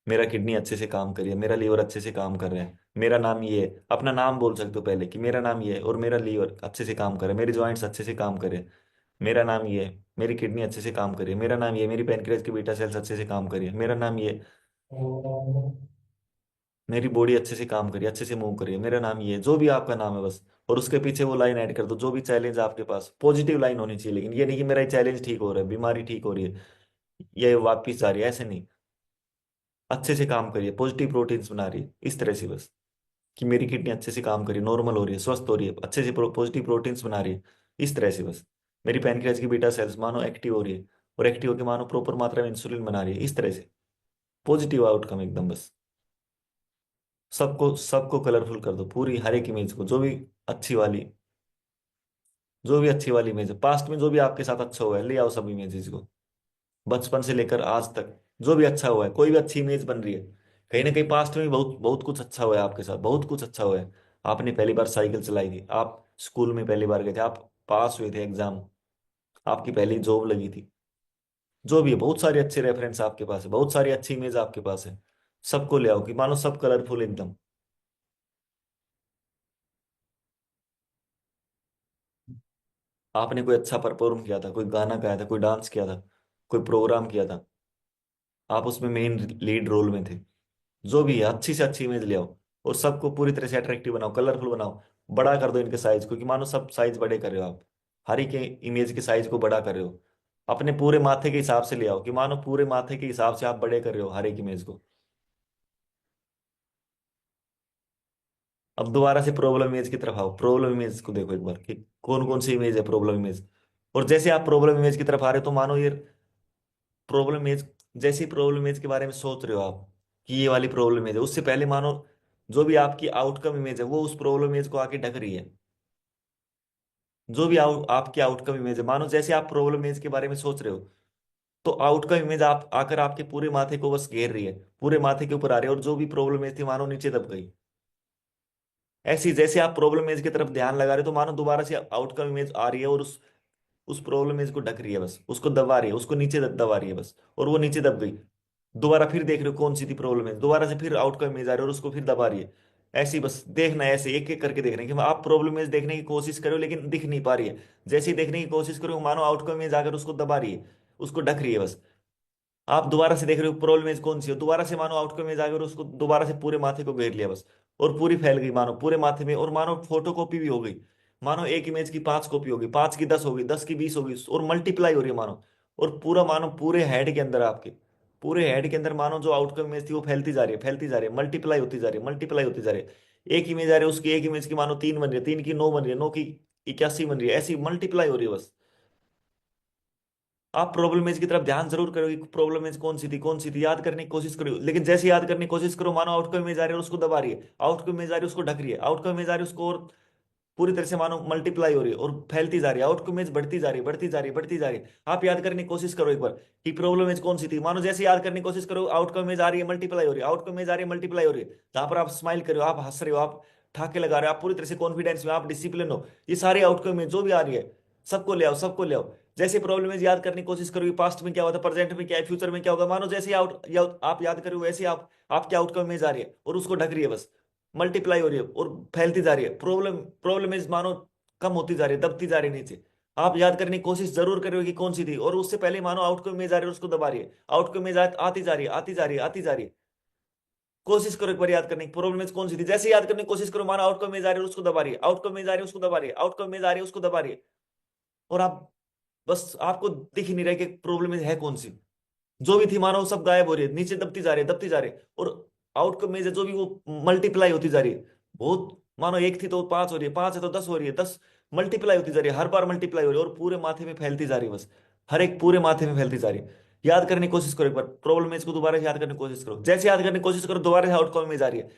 मेरा किडनी अच्छे से काम कर रही है, मेरा लीवर अच्छे से काम कर रहा है, मेरा नाम ये है, अपना नाम बोल सकते हो पहले, कि मेरा नाम ये है और मेरा लीवर अच्छे से काम कर रहा है, मेरी जॉइंट्स अच्छे से काम कर रहे हैं, मेरा नाम ये है, मेरी किडनी अच्छे से काम कर रही है, मेरा नाम ये है, मेरी पैनक्रियाज की बीटा सेल्स अच्छे से काम कर रही है, मेरा नाम ये है, मेरी बॉडी अच्छे से काम कर रही है, अच्छे से मूव कर रही है, मेरा नाम ये है, जो भी आपका नाम है बस। और उसके पीछे वो लाइन ऐड कर दो, जो भी चैलेंज आपके पास, पॉजिटिव लाइन होनी चाहिए, लेकिन ये नहीं कि मेरा चैलेंज ठीक हो रहा है, बीमारी ठीक हो रही है, ये वापिस जा रही है, ऐसे नहीं। अच्छे से काम करिए, पॉजिटिव प्रोटीन्स बना रही है, इस तरह से बस। कि मेरी किडनी अच्छे से काम कर रही है, नॉर्मल हो रही है, स्वस्थ हो रही है, अच्छे से पॉजिटिव प्रोटीन्स बना रही है, इस तरह से बस। मेरी पैनक्रियाज की बीटा सेल्स मानो एक्टिव हो रही है, और एक्टिव होकर मानो प्रॉपर मात्रा में इंसुलिन बना रही है, इस तरह से। पॉजिटिव आउटकम एकदम बस। सबको सबको कलरफुल कर दो, पूरी हर एक इमेज को, जो भी अच्छी वाली, जो भी अच्छी वाली इमेज है, पास्ट में जो भी आपके साथ अच्छा हुआ है ले आओ सब इमेजेस को, बचपन से लेकर आज तक। जो भी अच्छा हुआ है, कोई भी अच्छी इमेज बन रही है, कहीं ना कहीं पास्ट में भी बहुत बहुत कुछ अच्छा हुआ है आपके साथ, बहुत कुछ अच्छा हुआ है। आपने पहली बार साइकिल चलाई थी, आप स्कूल में पहली बार गए थे, आप पास हुए थे एग्जाम, आपकी पहली जॉब लगी थी। जो भी है, बहुत सारे अच्छे रेफरेंस आपके पास है, बहुत सारी अच्छी इमेज आपके पास है। सबको ले आओ, कि मानो सब कलरफुल एकदम। आपने कोई अच्छा परफॉर्म किया था, कोई गाना गाया था, कोई डांस किया था, कोई प्रोग्राम किया था, आप उसमें मेन लीड रोल में थे। जो भी है, अच्छी से अच्छी इमेज ले आओ, और सबको पूरी तरह से अट्रैक्टिव बनाओ, कलरफुल बनाओ। बड़ा कर दो इनके साइज को, कि मानो सब साइज बड़े कर रहे हो आप, हर एक इमेज के साइज को बड़ा कर रहे हो। अपने पूरे माथे के हिसाब से ले आओ, कि मानो पूरे माथे के हिसाब से आप बड़े कर रहे हो हर एक इमेज को। अब दोबारा से प्रॉब्लम इमेज की तरफ आओ, प्रॉब्लम इमेज को देखो एक बार, कि कौन कौन सी इमेज है प्रॉब्लम इमेज। और जैसे आप प्रॉब्लम इमेज की तरफ आ रहे हो, तो मानो ये प्रॉब्लम इमेज, जैसी प्रॉब्लम इमेज के बारे में सोच रहे हो आप, कि ये वाली प्रॉब्लम इमेज है, उससे पहले मानो जो भी आपकी आउटकम इमेज है वो उस प्रॉब्लम इमेज को आके ढक रही है। जो भी आपकी आउटकम इमेज है, मानो जैसे आप प्रॉब्लम इमेज के बारे में सोच रहे हो, तो आउटकम इमेज आप आकर आपके पूरे माथे को बस घेर रही है, पूरे माथे के ऊपर आ रही है, और जो भी प्रॉब्लम इमेज थी मानो नीचे दब गई। ऐसी जैसे आप प्रॉब्लम इमेज की तरफ ध्यान लगा रहे हो, तो मानो दोबारा से आउटकम इमेज आ रही है, और उस प्रॉब्लम इमेज को ढक रही है बस, उसको दबा रही है, उसको नीचे दबा रही है बस, और वो नीचे दब गई। दोबारा फिर देख रहे हो कौन सी थी प्रॉब्लम है, दोबारा से फिर आउटकम इमेज आ रही है और उसको फिर दबा रही है। ऐसे ही बस देखना है, ऐसे एक एक करके देख रहे हैं, कि आप प्रॉब्लम इमेज देखने की कोशिश करो लेकिन दिख नहीं पा रही है। जैसे ही देखने की कोशिश करो, मानो आउटकम इमेज आकर उसको दबा रही है, उसको ढक रही है बस। आप दोबारा से देख रहे हो प्रॉब्लम इमेज कौन सी हो, दोबारा से मानो आउटकम इमेज आकर उसको दोबारा से पूरे माथे को घेर लिया बस, और पूरी फैल गई मानो पूरे माथे में, और मानो फोटो कॉपी भी हो गई। मानो एक इमेज की 5 कॉपी होगी, 5 की 10 होगी, 10 की 20 होगी, और मल्टीप्लाई हो रही है मानो। और पूरा मानो पूरे हेड के अंदर आपके, पूरे हेड के अंदर मानो जो आउटकम इमेज थी वो फैलती जा रही है, फैलती जा रही है, मल्टीप्लाई होती जा रही है, मल्टीप्लाई होती जा रही है। एक इमेज आ रही है, उसकी एक इमेज की मानो 3 बन रही है, 3 की 9 बन रही है, 9 की 81 बन रही है, ऐसी मल्टीप्लाई हो रही है बस। आप प्रॉब्लम इमेज की तरफ ध्यान जरूर करो कि प्रॉब्लम इमेज कौन सी थी, कौन सी थी, याद करने की कोशिश करो। लेकिन जैसे याद करने की कोशिश करो, मानो आउटकम इमेज आ रही है और उसको दबा रही है, आउटकम इमेज आ रही है उसको ढक रही है, आउटकम इमेज आ रही है उसको, और पूरी तरह से मानो मल्टीप्लाई हो रही है और फैलती जा रही है, आउटकम इमेज बढ़ती जा रही है, बढ़ती जा रही है, बढ़ती जा रही है। आप याद करने की कोशिश करो एक बार कि प्रॉब्लम इमेज कौन सी थी। मानो जैसे याद करने की कोशिश करो, आउटकम इमेज आ रही है, मल्टीप्लाई हो रही है, आउटकम इमेज आ रही है, मल्टीप्लाई हो रही है। जहां पर आप स्माइल कर रहे हो, आप हंस रहे हो, आप ठाके लगा रहे हो, आप पूरी तरह से कॉन्फिडेंस में, आप डिसिप्लिन हो, ये सारी आउटकम इमेज जो भी आ रही है, सबको ले आओ, सबको ले आओ। जैसे प्रॉब्लम इमेज याद करने की कोशिश करो, पास्ट में क्या हुआ था, प्रेजेंट में क्या है, फ्यूचर में क्या होगा, मानो जैसे आप याद करो वैसे आप आपके आउटकम इमेज आ रही है और उसको ढक रही है बस, मल्टीप्लाई हो रही है और फैलती जा रही है। प्रॉब्लम प्रॉब्लम इज मानो कम होती जा रही है, दबती जा रही है नीचे। आप याद करने की कोशिश जरूर करोगे कि कौन सी थी, और उससे पहले मानो आउटकम इमेज आ रही है और उसको दबा रही है, आउटकम इमेज आती जा रही है, आती जा रही है, आती जा रही है। कोशिश करो एक बार याद करने की प्रॉब्लम इमेज कौन सी थी, जैसे याद करने की कोशिश करो, मानो आउटकम इमेज आ रही है और उसको दबा रही है, आउटकम इमेज आ रही है उसको दबा रही है, आउटकम इमेज आ रही है उसको दबा रही है। और आप बस, आपको दिख ही नहीं रहा कि प्रॉब्लम है कौन सी। जो भी थी मानो वो सब गायब हो रही है, नीचे दबती जा रही है, दबती जा रही है। और आउटकम में से जो भी वो मल्टीप्लाई होती जा रही है, बहुत, मानो एक थी तो 5 हो रही है, 5 है तो 10 हो रही है, 10 मल्टीप्लाई होती जा रही है, हर बार मल्टीप्लाई हो रही है और पूरे माथे में फैलती जा रही है बस, हर एक पूरे माथे में फैलती जा रही है। याद करने की कोशिश करो एक बार प्रॉब्लम इसको, दोबारा से याद करने की कोशिश करो, जैसे याद करने की कोशिश करो दोबारा से आउटकम में जा रही है,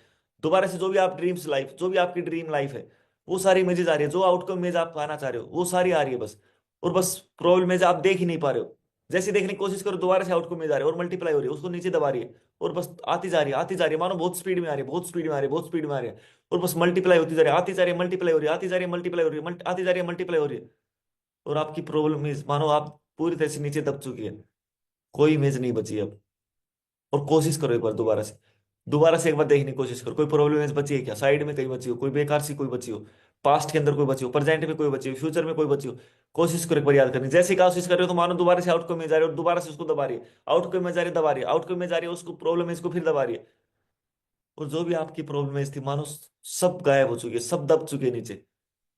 दोबारा से जो भी आप ड्रीम्स लाइफ, जो भी आपकी ड्रीम लाइफ है, वो सारी इमेजेस आ रही है, जो आउटकम इमेज आप पाना चाह रहे हो वो सारी आ रही है बस। और बस प्रॉब्लम इमेज आप देख ही नहीं पा रहे हो। जैसे देखने की कोशिश करो, दोबारा से आउटकम में जा रही है और मल्टीप्लाई हो रही है, उसको नीचे दबा रही है और बस आती जा रही है, आती जा रही है, मानो बहुत स्पीड में आ रही है, बहुत स्पीड में आ रही है, बहुत स्पीड में आ रही है। और बस मल्टीप्लाई होती जा रही है, आती जा रही है, मल्टीप्लाई हो रही है, आती जा रही है, मल्टीप्लाई हो रही है, आती जा रही है, मल्टीप्लाई हो रही है। और आपकी प्रॉब्लम इज मानो आप पूरी तरह से नीचे दब चुकी है, कोई इमेज नहीं बची अब। और कोशिश करो एक बार दोबारा से, दोबारा से एक बार देखने की कोशिश करो, कोई प्रॉब्लम इमेज बची है क्या, साइड में कहीं बची हो, कोई बेकार सी कोई बची हो, पास्ट के अंदर कोई बची हो, प्रेजेंट में कोई बची हो, फ्यूचर में कोई बची हो। कोशिश करो एक बार याद करनी, जैसे ही कोशिश कर रहे हो तो मानो दोबारा से आउटकम में जा रही है और दोबारा से उसको दबा रही है, आउटकम में जा रही है, दबा रही है, आउटकम में जा रही है, उसको प्रॉब्लम है इसको फिर दबा रही है। और जो भी आपकी प्रॉब्लम है थी मानो सब गायब हो चुकी है, सब दब चुके हैं नीचे।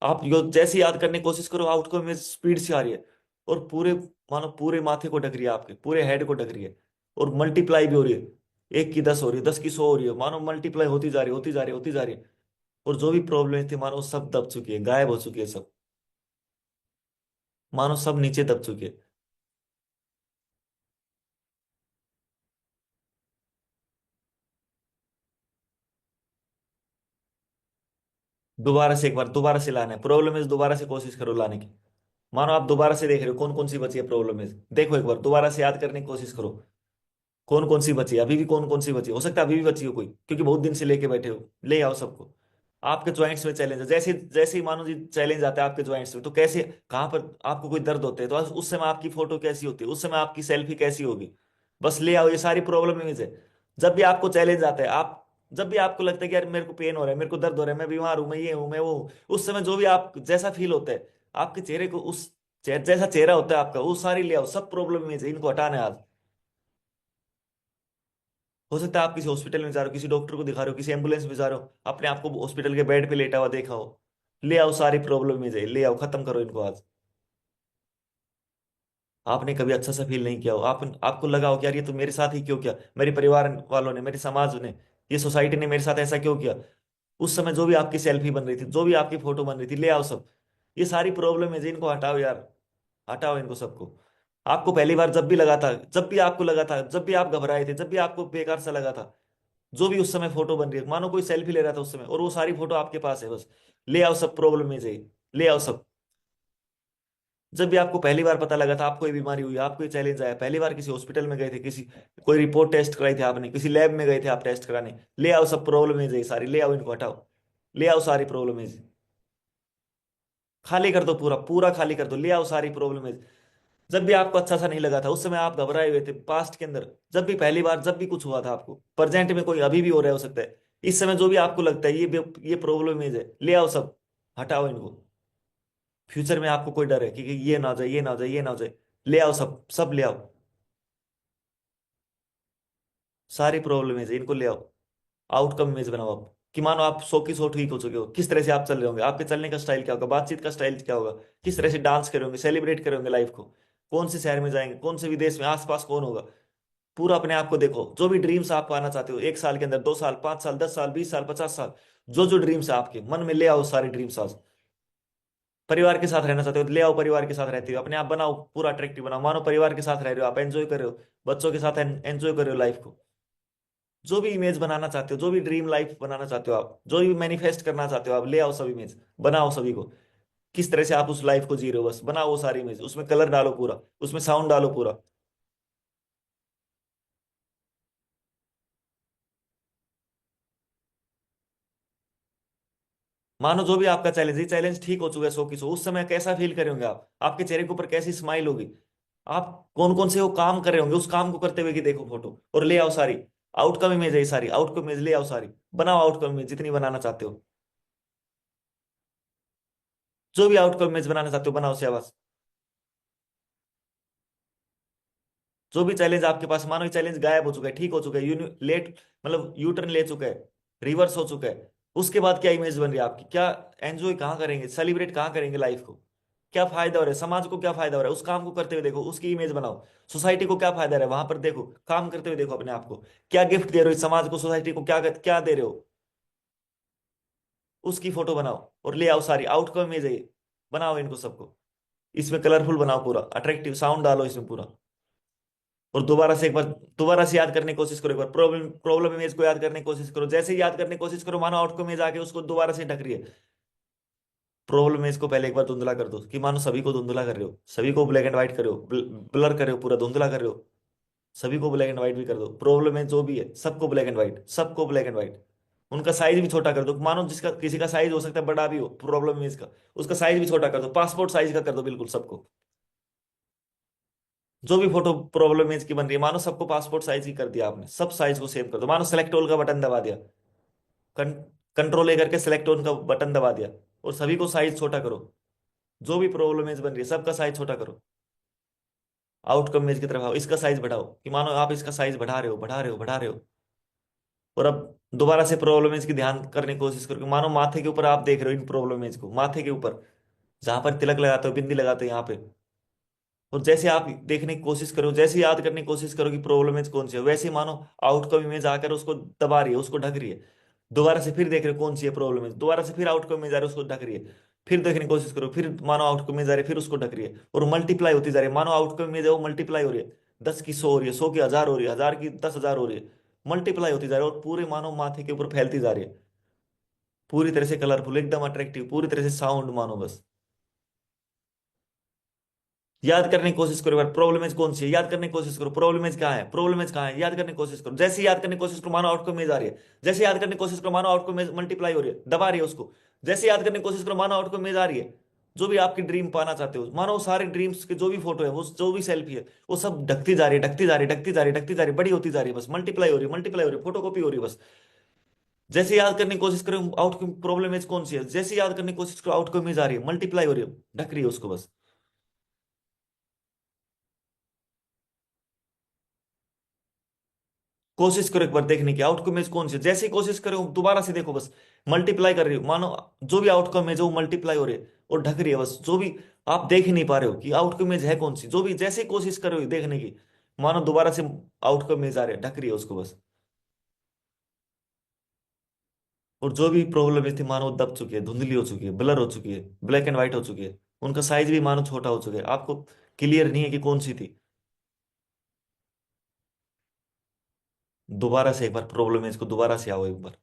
आप यो जैसे याद करने की कोशिश करो, आउटकम में स्पीड से आ रही है और पूरे, मानो पूरे माथे को ढक रही है, आपके पूरे हेड को ढक रही है। और मल्टीप्लाई भी हो रही है, 1 की 10 हो रही है, 10 की 100 हो रही है, मानो मल्टीप्लाई होती जा रही है, होती जा रही है, होती जा रही है। और जो भी प्रॉब्लम थी मानो सब दब चुकी है, गायब हो चुकी है सब, मानो सब नीचे दब चुके हैं। दोबारा से एक बार, दोबारा से लाना है प्रॉब्लम इज, दोबारा से कोशिश करो लाने की। मानो आप दोबारा से देख रहे हो कौन कौन सी बची है प्रॉब्लम इज, देखो एक बार दोबारा से याद करने की कोशिश करो, कौन कौन सी बची है अभी भी, कौन कौन सी बची है, हो सकता है अभी भी बची हो कोई, क्योंकि बहुत दिन से लेके बैठे हो, ले आओ सबको। आपके ज्वाइंट्स में चैलेंज है, जैसे जैसे ही मानो जी चैलेंज आता है आपके ज्वाइंट्स में, तो कैसे, कहाँ पर आपको कोई दर्द होते हैं, तो उस समय आपकी फोटो कैसी होती है, उस समय आपकी सेल्फी कैसी होगी। बस ले आओ, ये सारी प्रॉब्लम इमेज है। जब भी आपको चैलेंज आता है, आप जब भी आपको लगता है कि यार मेरे को पेन हो रहा है, मेरे को दर्द हो रहा है, मैं बीमार हूं, मैं ये हूं, मैं वो हूं, उस समय जो भी आप जैसा फील होता है आपके चेहरे को, उस जैसा चेहरा होता है आपका, वो सारी ले आओ, सब प्रॉब्लम इमेज है, इनको हटाना है आज। हो सकता है आप किसी हॉस्पिटल में जा रहे हो, किसी डॉक्टर को दिखा रहे हो, किसी एम्बुलेंस में जा रहे हो, अपने आप को हॉस्पिटल के बेड पे लेटा हुआ देखा हो, ले आओ सारी प्रॉब्लम में जाए, ले आओ, खत्म करो इनको आज। आपने कभी अच्छा सा फील नहीं किया हो, आप आपको लगा हो कि यार ये तो मेरे साथ ही क्यों किया, मेरे परिवार वालों ने, मेरे समाज ने, ये सोसाइटी ने मेरे साथ ऐसा क्यों किया। उस समय जो भी आपकी सेल्फी बन रही थी, जो भी आपकी फोटो बन रही थी, ले आओ सब। ये सारी प्रॉब्लम है जी, इनको हटाओ यार, हटाओ इनको सबको। आपको पहली बार जब भी लगा था, जब भी आपको लगा था, जब भी आप घबराए थे, जब भी आपको बेकार सा लगा था, जो भी उस समय फोटो बन रही है, मानो कोई सेल्फी ले रहा था उस समय, और वो सारी फोटो आपके पास है बस, ले आओ सब प्रॉब्लम में से, ले आओ सब। जब भी आपको पहली बार पता लगा था, आपको ये बीमारी हुई, आपको ये चैलेंज आया, पहली बार किसी हॉस्पिटल में गए थे, किसी कोई रिपोर्ट टेस्ट कराई थी आपने, किसी लैब में गए थे आप टेस्ट कराने, ले आओ सब प्रॉब्लम है ये सारी, ले आओ इनको हटाओ, ले आओ सारी प्रॉब्लम है, खाली कर दो, पूरा पूरा खाली कर दो, ले आओ सारी प्रॉब्लम है। जब भी आपको अच्छा सा नहीं लगा था, उस समय आप घबराए हुए थे पास्ट के अंदर, जब भी पहली बार जब भी कुछ हुआ था आपको, प्रेजेंट में कोई अभी भी हो रहा है, हो सकता है इस समय जो भी आपको लगता है ये प्रॉब्लम है, ले आओ सब, हटाओ इनको। फ्यूचर में आपको कोई डर है कि ये ना हो जाए, ये ना हो जाए, ये ना हो जाए, ले आओ सब, सब ले आओ, सारी प्रॉब्लम है इनको ले आओ। आउटकम इमेज बनाओ आप, कि मानो आप 100 की 100 ठीक हो चुके हो, किस तरह से आप चल रहे होंगे, आपके चलने का स्टाइल क्या होगा, बातचीत का स्टाइल क्या होगा, किस तरह से डांस करेंगे, सेलिब्रेट करेंगे लाइफ को, कौन से शहर में जाएंगे, कौन से विदेश में, आसपास कौन होगा, पूरा अपने आप को देखो, जो भी ड्रीम्स आप पाना चाहते हो 1 साल के अंदर, 2 साल, 5 साल, 10 साल, 20 साल, 50 साल, जो जो ड्रीम्स है आपके मन में ले आओ सारे ड्रीम्स आज। परिवार के साथ रहना चाहते हो तो ले आओ, परिवार के साथ रहते हो, अपने आप बनाओ, पूरा अट्रैक्टिव बनाओ, मानो परिवार के साथ रह रहे हो, आप एंजॉय कर रहे हो, बच्चों के साथ एंजॉय कर रहे हो लाइफ को। जो भी इमेज बनाना चाहते हो, जो भी ड्रीम लाइफ बनाना चाहते हो आप, जो भी मैनिफेस्ट करना चाहते हो आप, ले आओ सब इमेज, बनाओ सभी को। किस तरह से आप उस लाइफ को जी रहे हो, बस बनाओ वो सारी इमेज, उसमें कलर डालो पूरा, उसमें साउंड डालो पूरा। मानो जो भी आपका चैलेंज, ये चैलेंज ठीक हो चुका है 100 की 100, उस समय कैसा फील करे होंगे आप, आपके चेहरे के ऊपर कैसी स्माइल होगी, आप कौन कौन से वो काम कर रहे होंगे, उस काम को करते हुए की देखो फोटो, और ले आओ सारी। आउटकम इमेज है ये सारी, आउटकम इमेज ले आओ सारी। बनाओ आउटकम इमेज जितनी बनाना चाहते हो, जो भी आउटकम इमेज बनाना चाहते हो बनाओ शाबाश। जो भी चैलेंज आपके पास, मानो ये चैलेंज गायब हो चुका है, ठीक हो चुका है, लेट, मतलब यू टर्न ले चुका है, रिवर्स हो चुका है, उसके बाद क्या इमेज बन रही है आपकी, क्या एंजॉय कहाँ करेंगे, सेलिब्रेट कहाँ करेंगे लाइफ को, क्या फायदा हो रहा है, समाज को क्या फायदा हो रहा है उस काम को करते हुए देखो, उसकी इमेज बनाओ। सोसाइटी को क्या फायदा रहा है वहां पर देखो, काम करते हुए देखो अपने आप को, क्या गिफ्ट दे रहे हो इस समाज को, सोसाइटी को क्या क्या दे रहे हो, उसकी फोटो बनाओ और ले आओ सारी, आउटकम इमेज है ये। बनाओ इनको सबको, इसमें कलरफुल बनाओ, पूरा अट्रैक्टिव साउंड डालो इसमें पूरा। और दोबारा से एक बार, दोबारा से याद करने की कोशिश करो, एक बार प्रॉब्लम प्रॉब्लम इमेज को याद करने की कोशिश करो, जैसे ही याद करने की कोशिश करो मानो आउटकम इमेज आके उसको दोबारा से ढक रही है। प्रॉब्लम इमेज को पहले एक बार धुंधला कर दो, कि मानो सभी को धुंधला कर रहे हो, सभी को ब्लैक एंड व्हाइट कर रहे हो, ब्लर कर रहे हो, पूरा धुंधला कर रहे हो, सभी को ब्लैक एंड व्हाइट भी कर दो, प्रॉब्लम है जो भी है सबको ब्लैक एंड व्हाइट, सबको ब्लैक एंड व्हाइट। उनका साइज भी छोटा कर दो, मानो जिसका किसी का साइज हो सकता है बड़ा भी हो प्रॉब्लम इमेज का, उसका साइज भी छोटा कर दो, पासपोर्ट साइज का कर दो बिल्कुल सबको। जो भी फोटो प्रॉब्लम इमेज की बन रही है, मानो सबको पासपोर्ट साइज की कर दिया आपने, सब साइज को सेव कर दो, मानो सेलेक्ट ऑल का बटन दबा दिया, कंट्रोल ए करके सेलेक्ट ऑन का बटन दबा दिया, और सभी को साइज छोटा करो, जो भी प्रॉब्लम इमेज बन रही है सबका साइज छोटा करो। आउटकम इमेज की तरफ आओ, इसका साइज बढ़ाओ, कि मानो आप इसका साइज बढ़ा रहे हो, बढ़ा रहे हो, बढ़ा रहे हो। और अब दोबारा से प्रॉब्लम इमेज की ध्यान करने की कोशिश करो, कि मानो माथे के ऊपर आप देख रहे हो इन प्रॉब्लम इमेज को, माथे के ऊपर जहां पर तिलक लगाते हो, बिंदी लगाते हो यहाँ पे। और जैसे आप देखने की कोशिश करो, जैसे याद करने की कोशिश करो कि प्रॉब्लम इमेज कौन सी है, वैसे ही मानो आउटकम इमेज आकर उसको दबा रही है, उसको ढक रही है। दोबारा से फिर देख रहे हो कौन सी है प्रॉब्लम इमेज, दोबारा से फिर आउटकम इमेज आ रही है उसको ढक रही है। फिर देखने की कोशिश करो, फिर मानो आउटकम इमेज आ रही है, फिर उसको ढक रही है, और मल्टीप्लाई होती जा रही है, मानो आउटकम इमेज है वो मल्टीप्लाई हो रही है, 10 की 100 हो रही है, 100 की 1000 हो रही है, 1000 की 10,000 हो रही है, मल्टीप्लाई होती जा रही है, और पूरे मानो माथे के ऊपर फैलती जा रही है, पूरी तरह से कलरफुल, एकदम अट्रैक्टिव, पूरी तरह से साउंड मानो बस। याद करने की कोशिश करो, प्रॉब्लम इज कौन सी है, याद करने की कोशिश करो, प्रॉब्लम इज कहाँ है, प्रॉब्लम इज कहाँ है, याद करने की कोशिश करो, जैसे ही याद करने की कोशिश करो मानो आउटकम इज आ रही है, जैसे याद करने की कोशिश करो मानो आउटकम इज मल्टीप्लाई हो रही है, दबा रही है उसको, जैसे याद करने की कोशिश करो मानो आउटकम इज आ रही है। जो भी आपकी ड्रीम पाना चाहते हो, मानो वो सारे ड्रीम्स के जो भी फोटो है, वो जो भी सेल्फी है, वो सब ढकती जा रही है, ढकती जा रही है, ढकती जा रही है, ढकती जा रही है, बड़ी होती जा रही है, बस मल्टीप्लाई हो रही है, मल्टीप्लाई हो रही है, फोटो कॉपी हो रही है बस। जैसे याद करने की कोशिश करो आउटकम प्रॉब्लम इज कौन सी है, जैसे याद करने की कोशिश करो आउटकम इज आ रही है, मल्टीप्लाई हो रही है, ढक रही है उसको बस। कोशिश करो एक बार देखने की आउटकम इमेज कौन सी है, जैसे ही कोशिश करो दोबारा से देखो बस, मल्टीप्लाई कर रही हो, मानो जो भी आउटकम है जो मल्टीप्लाई हो रही है और ढक रही है बस, जो भी आप देख ही नहीं पा रहे हो कि आउटकम इमेज है कौन सी, जो भी जैसे ही कोशिश कर रहे हो देखने की, मानो दोबारा से आउटकम इमेज आ रही है, ढक रही है उसको बस। और जो भी प्रॉब्लम थी मानो वो दब चुकी है, धुंधली हो चुकी है, ब्लर हो चुकी है, ब्लैक एंड व्हाइट हो चुकी है, उनका साइज भी मानो छोटा हो चुका है, आपको क्लियर नहीं है कि कौन सी थी। दोबारा से एक बार प्रॉब्लम इमेज को दोबारा से आओ एक बार,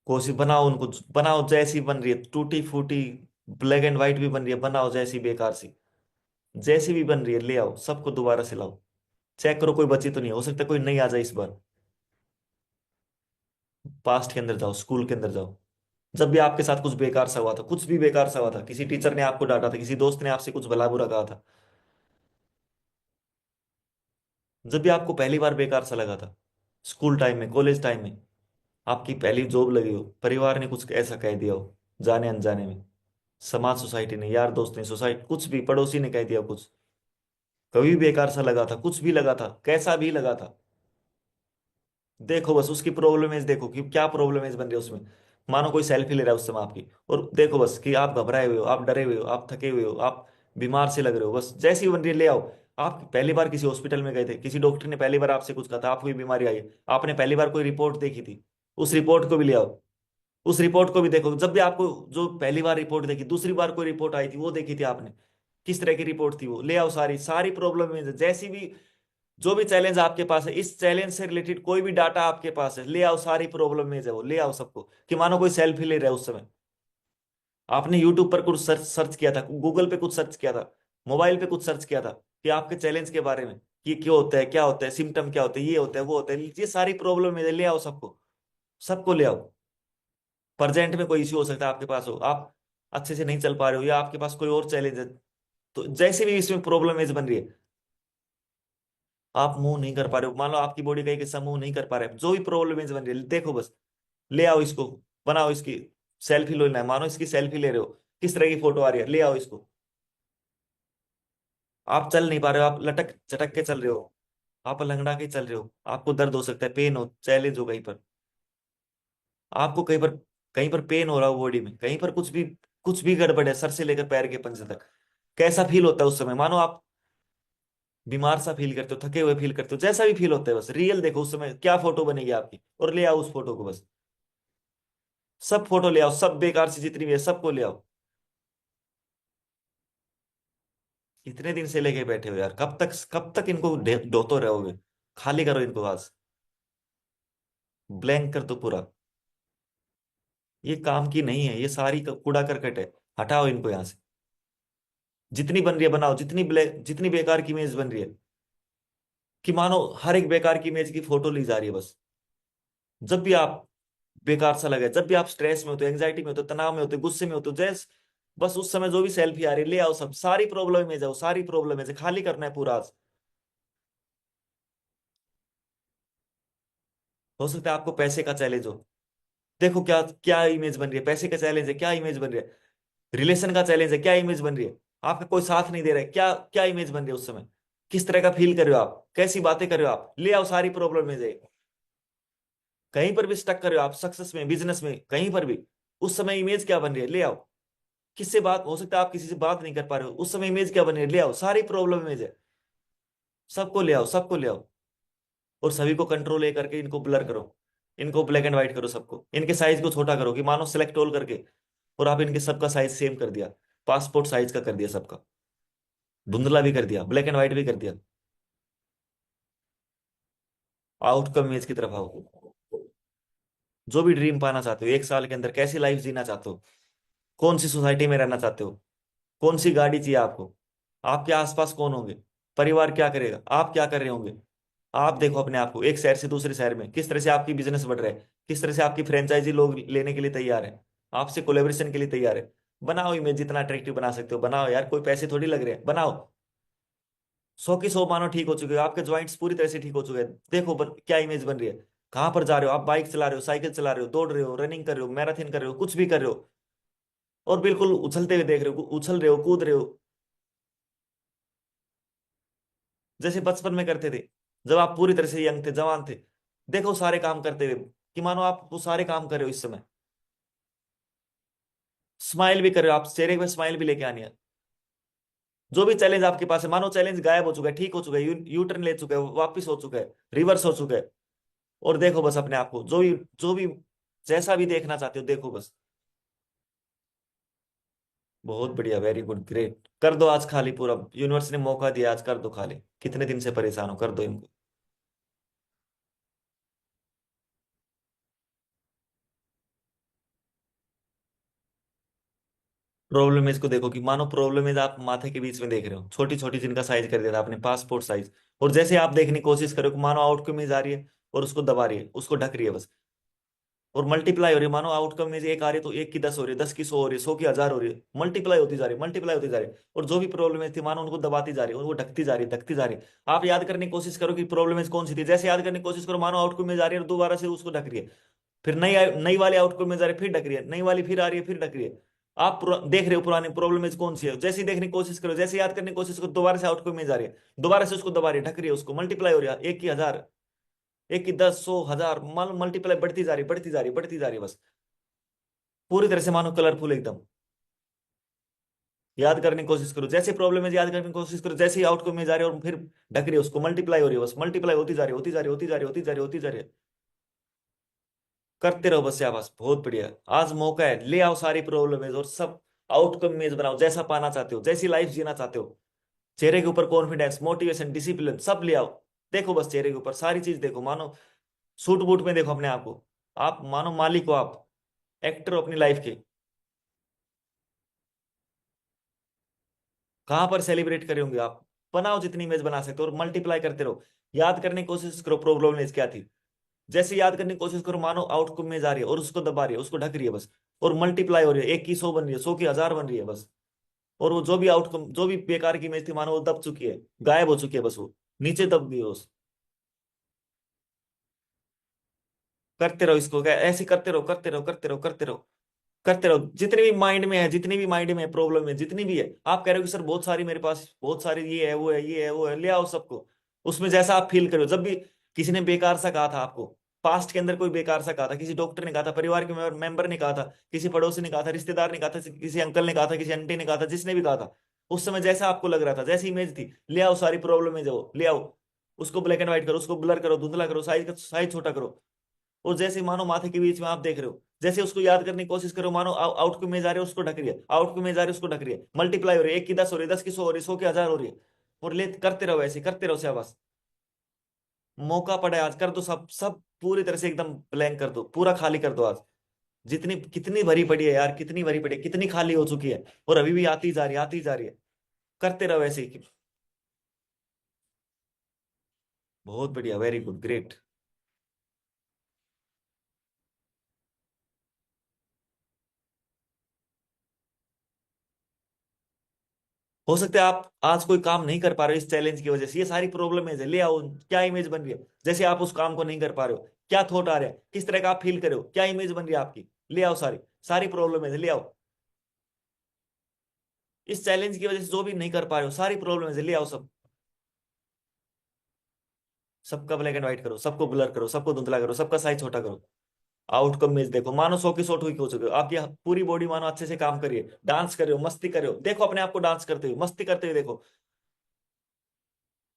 कोशिश बनाओ उनको, बनाओ जैसी बन रही है टूटी फूटी, ब्लैक एंड व्हाइट भी बन रही है, बनाओ जैसी बेकार सी, जैसी भी बन रही है ले आओ सबको दोबारा से लाओ। चेक करो कोई बची तो नहीं है, हो सकता है कोई नहीं आ जाए इस बार। पास्ट के अंदर जाओ, स्कूल के अंदर जाओ, जब भी आपके साथ कुछ बेकार सा हुआ था, कुछ भी बेकार सा हुआ था, किसी टीचर ने आपको डांटा था, किसी दोस्त ने आपसे कुछ भला बुरा कहा था, जब भी आपको पहली बार बेकार सा लगा था, स्कूल टाइम में, कॉलेज टाइम में, आपकी पहली जॉब लगी हो, परिवार ने कुछ ऐसा कह दिया हो जाने अनजाने में, समाज सोसाइटी ने, यार दोस्त ने, सोसाइटी कुछ भी, पड़ोसी ने कह दिया कुछ, कभी भी बेकार सा लगा था, कुछ भी लगा था, कैसा भी लगा था, देखो बस उसकी प्रॉब्लम इज, देखो कि क्या प्रॉब्लम इज बन रही है उसमें। मानो कोई सेल्फी ले रहा है उस समय आपकी, और देखो बस कि आप घबराए हुए हो, आप डरे हुए हो, आप थके हुए हो, आप बीमार से लग रहे हो, बस जैसी बन रही है ले आओ। आप पहली बार किसी हॉस्पिटल में गए थे, किसी डॉक्टर ने पहली बार आपसे कुछ कहा था, आपको कोई बीमारी आई है, आपने पहली बार कोई रिपोर्ट देखी थी, उस रिपोर्ट को भी ले आओ। उस रिपोर्ट को भी देखो, जब भी आपको जो पहली बार रिपोर्ट देखी, दूसरी बार कोई रिपोर्ट आई थी वो देखी थी आपने, किस तरह की रिपोर्ट थी वो ले आओ। सारी सारी प्रॉब्लम में जैसी भी जो भी चैलेंज आपके पास है, इस चैलेंज से रिलेटेड कोई भी डाटा आपके पास है, ले आओ। सारी प्रॉब्लम में है वो ले आओ सबको। कि मानो कोई सेल्फी ले रहा है उस समय, आपने यूट्यूब पर कुछ सर्च सर्च किया था, गूगल पे कुछ सर्च किया था, मोबाइल पे कुछ सर्च किया था कि आपके चैलेंज के बारे में, कि क्यों होता है, क्या होता है, सिम्टम क्या होता है, ये होता है, वो होता है, ये सारी प्रॉब्लम है, ले आओ सबको। सबको ले आओ। प्रेजेंट में कोई इश्यू हो सकता है आपके पास, हो आप अच्छे से नहीं चल पा रहे हो, या आपके पास कोई और चैलेंज है, तो जैसे भी इसमें प्रॉब्लम एज बन रही है, आप मूव नहीं कर पा रहे हो, मान लो आपकी बॉडी का एक हिस्सा मूव नहीं कर पा रहा है, जो भी प्रॉब्लम एज बन रही है, देखो बस, ले आओ इसको, बनाओ इसकी सेल्फी लो, लेना है, मानो इसकी सेल्फी ले रहे हो, किस तरह की फोटो आ रही है, ले आओ इसको। आप चल नहीं पा रहे हो, आप लटक चटक के चल रहे हो, आप लंगड़ा के चल रहे हो, आपको दर्द हो सकता है, पेन हो, चैलेंज हो कहीं पर, आपको कहीं पर पेन हो रहा हो बॉडी में, कहीं पर कुछ भी गड़बड़ है, सर से लेकर पैर के पंजे तक। कैसा फील होता है उस समय, मानो आप बीमार सा फील करते हो, थके हुए फील करते हो, जैसा भी फील होता है, बस रियल देखो उस समय क्या फोटो बनेगी आपकी, और ले आओ उस फोटो को बस। सब फोटो ले आओ, सब बेकार सी जितनी भी है सबको ले आओ। इतने दिन से लेके बैठे हो यार, कब तक इनको ढोते रहोगे। खाली करो इनको आज, ब्लैंक कर दो पूरा। ये काम की नहीं है, ये सारी कूड़ा करकट है। हटाओ इनको यहाँ से। जितनी बन रही है बनाओ, जितनी बेकार की इमेज बन रही है, कि मानो हर एक बेकार की इमेज की फोटो ली जा रही है बस। जब भी आप बेकार सा लगे, जब भी आप स्ट्रेस में होते हो, एंग्जाइटी में होते हो, तनाव में होते हो, गुस्से में होते हो, जैस बस उस समय जो भी सेल्फी आ रही है, ले आओ सब, सारी प्रॉब्लम में जाओ, सारी प्रॉब्लम में से खाली करना है पूरा आज। हो सकता है आपको पैसे का चैलेंज हो, देखो क्या क्या इमेज बन रही है, पैसे का चैलेंज है, क्या इमेज बन रही है, रिलेशन का चैलेंज है, क्या इमेज बन रही है, आपका कोई साथ नहीं दे रहा है, क्या क्या इमेज बन रही है उस समय, किस तरह का फील कर रहे हो आप, कैसी बातें कर रहे हो आप, ले आओ सारी प्रॉब्लम में जाए। कहीं पर भी स्टक कर रहे हो आप, सक्सेस में, बिजनेस में, कहीं पर भी, उस समय इमेज क्या बन रही है, ले आओ। किससे बात हो सकता है, आप किसी से बात नहीं कर पा रहे हो, उस समय इमेज क्या बन रही है, ले आओ सारी प्रॉब्लम इमेज है। सबको ले आओ, सबको ले आओ। और सभी को कंट्रोल ए करके इनको ब्लर करो, इनको ब्लैक एंड व्हाइट करो, सबको इनके साइज को छोटा करो, कि मानो सेलेक्ट ऑल करके, और आप इनके सबका साइज सेम कर दिया, पासपोर्ट साइज का कर दिया सबका, धुंधला भी कर दिया, ब्लैक एंड व्हाइट भी कर दिया। आउटकम इमेज की तरफ आओ। जो भी ड्रीम पाना चाहते हो, 1 साल के अंदर कैसी लाइफ जीना चाहते हो, कौन सी सोसाइटी में रहना चाहते हो, कौन सी गाड़ी चाहिए आपको, आपके आसपास कौन होंगे, परिवार क्या करेगा, आप क्या कर रहे होंगे। आप देखो अपने आप को, एक शहर से दूसरे शहर में किस तरह से आपकी बिजनेस बढ़ रहा है, किस तरह से आपकी फ्रेंचाइजी लोग लेने के लिए तैयार है, आपसे कोलेबरेशन के लिए तैयार है। बनाओ इमेज, जितना अट्रैक्टिव बना सकते हो बनाओ यार, कोई पैसे थोड़ी लग रहे हैं, बनाओ। 100 की 100 मानो ठीक हो चुके हो, आपके ज्वाइंट्स पूरी तरह से ठीक हो चुके हैं, देखो क्या इमेज बन रही है। कहाँ पर जा रहे हो आप, बाइक चला रहे हो, साइकिल चला रहे हो, दौड़ रहे हो, रनिंग कर रहे हो, मैराथन कर रहे हो, कुछ भी कर रहे हो, और बिल्कुल उछलते हुए देख रहे हो, उछल रहे हो, कूद रहे हो, जैसे बचपन में करते थे, जब आप पूरी तरह से यंग थे, जवान थे। देखो सारे काम करते हुए, कि मानो आप वो सारे काम कर रहे हो इस समय। स्माइल भी कर रहे हो आप, चेहरे पे स्माइल भी लेके आनी है। जो भी चैलेंज आपके पास है, मानो चैलेंज गायब हो चुका है, ठीक हो चुका है, यू टर्न ले चुका है, वापिस हो चुका है, रिवर्स हो चुका है। और देखो बस अपने आप को, जो भी जैसा भी देखना चाहते हो देखो बस। बहुत बढ़िया, वेरी गुड, ग्रेट, कर दो आज खाली पूरा। यूनिवर्स ने मौका दिया, आज कर दो खाली, कितने दिन से परेशान हो, कर दो इनको। प्रॉब्लम इसको देखो, कि मानो प्रॉब्लम इज आप माथे के बीच में देख रहे हो, छोटी छोटी जिनका साइज कर दिया था आपने, पासपोर्ट साइज। और जैसे आप देखने की कोशिश करो कि मानो आउटकम इज आ रही है, और उसको दबा रही है, उसको ढक रही है बस, और मल्टीप्लाई हो रही है, मानो आउटकम में एक आ रही है तो 1 की 10 हो रही है, 10 की 100 हो रही है, 100 की 1000 हो रही है, मल्टीप्लाई होती जा रही है, मल्टीप्लाई होती जा रही है। और जो भी प्रॉब्लम थी मानो उनको दबाती जा रही है, और वो ढकती जा रही है, ढकती जा रही है। आप याद करने की कोशिश करो कि प्रॉब्लम कौन सी थी, जैसे याद करने की कोशिश करो मानो आउटकम में जा रही है, और दोबारा से उसको ढक रही है। फिर नई नई वाली आउटकम में जा रही है, फिर ढक रही है, नई वाली फिर आ रही है, फिर ढक रही है। आप देख रहे हो पुरानी प्रॉब्लम कौन सी है, जैसे ही देखने की कोशिश करो, जैसे याद करने की कोशिश करो, दोबारा से आउटकम में जा रही है, दोबारा से उसको दबा रही है, ढक रही है, उसको मल्टीप्लाई हो रही है, 1 की 1000, 1 की 10, 100, 1000, मान मल्टीप्लाई बढ़ती जा रही, बढ़ती जा रही, बढ़ती जा रही, बस पूरी तरह से मानो कलरफुल एकदम। याद करने की कोशिश करो, जैसे प्रॉब्लम है याद करने की कोशिश करो, जैसे ही आउटकम में जा रहे हो और फिर ढक रही है उसको, मल्टीप्लाई हो रही है, बस मल्टीप्लाई होती जा रही है, होती जा रही है, होती जा रही है, होती जा रही है, होती जा रही है। करते रहो बस, शाबाश, बहुत बढ़िया। आज मौका है, ले आओ सारी प्रॉब्लम और सब आउटकम में बनाओ, जैसा पाना चाहते हो, जैसी लाइफ जीना चाहते हो। चेहरे के ऊपर कॉन्फिडेंस, मोटिवेशन, डिसिप्लिन सब ले आओ। देखो बस चेहरे के ऊपर सारी चीज देखो, मानो सूट बूट में देखो अपने आप को। आप मानो मालिक हो, आप एक्टर हो अपनी लाइफ के। कहां पर सेलिब्रेट करे होंगे आप। बनाओ जितनी इमेज बना सकते हो और मल्टीप्लाई करते रहो। याद करने की कोशिश करो प्रॉब्लम इमेज क्या थी। जैसे याद करने की कोशिश करो, मानो आउटकम में जा रही है और उसको दबा रही है, उसको ढक रही है बस। और मल्टीप्लाई हो रही है, 1 की 100 बन रही है, 100 की 1000 बन रही है बस। और वो जो भी आउटकम, जो भी बेकार की इमेज थी, मानो वो दब चुकी है, गायब हो चुकी है, बस वो नीचे दब गई है उस। करते रहो इसको, क्या ऐसे करते रहो, करते रहो, करते रहो, करते रहो, करते रहो। जितने भी माइंड में है, जितनी भी माइंड में है प्रॉब्लम है, जितनी भी है, आप कह रहे हो कि सर बहुत सारी मेरे पास, बहुत सारी ये है वो है ये है वो है, ले आओ सबको। उसमें जैसा आप फील करो, जब भी किसी ने बेकार सा कहा था आपको, पास्ट के अंदर कोई बेकार सा कहा था, किसी डॉक्टर ने कहा था, परिवार के मेंबर ने कहा था, किसी पड़ोसी ने कहा था, रिश्तेदार ने कहा था, किसी अंकल ने कहा था, किसी आंटी ने कहा था, जिसने भी कहा था, उस समय जैसा आपको लग रहा था, जैसी इमेज थी, ले आओ सारी प्रॉब्लम है जो, ले आओ। उसको ब्लैक एंड व्हाइट करो, उसको ब्लर करो, धुंधला करो, साइज छोटा करो। और जैसे मानो माथे के बीच में आप देख रहे हो, जैसे उसको याद करने की कोशिश करो, मानो आउटकम में जा रहे हो उसको ढक रही है, आउटकम में जा रही है उसको ढक रही है, मल्टीप्लाई हो रही है, 1 की 10 हो रही है, 10 की 100 हो रही है, 100 की 1000 हो रही है। और ले करते रहो, ऐसे करते रहो शाबाश। मौका पड़ा है आज, कर दो सब सब पूरी तरह से एकदम ब्लैंक कर दो, पूरा खाली कर दो आज। जितनी कितनी भरी पड़ी है यार, कितनी भरी पड़ी है, कितनी खाली हो चुकी है, और अभी भी आती जा रही है, आती जा रही है। करते रहो ऐसे ही। बहुत बढ़िया, वेरी गुड, ग्रेट। हो सकता है आप आज कोई काम नहीं कर पा रहे हो इस चैलेंज की वजह से, ये सारी प्रॉब्लम है, ले आओ। क्या इमेज बन रही है, जैसे आप उस काम को नहीं कर पा रहे हो, क्या थॉट आ रहा है, किस तरह का आप फील कर रहे हो, क्या इमेज बन रही है आपकी, ले आओ सारी। सारी प्रॉब्लम है, ले आओ। इस चैलेंज की वजह से जो भी नहीं कर पा रहे हो, सारी प्रॉब्लम है, ले आओ सब। सबका ब्लैक एंड व्हाइट करो, सबको ब्लर करो, सबको धुंधला करो, सबका साइज छोटा करो। आउटकम में देखो, मानो 100 की 100 ठीक हो चुके हो, आपकी पूरी बॉडी मानो अच्छे से काम करिए, डांस कर रहे हो, मस्ती कर रहे हो, देखो अपने आप को डांस करते हुए, मस्ती करते हुए देखो।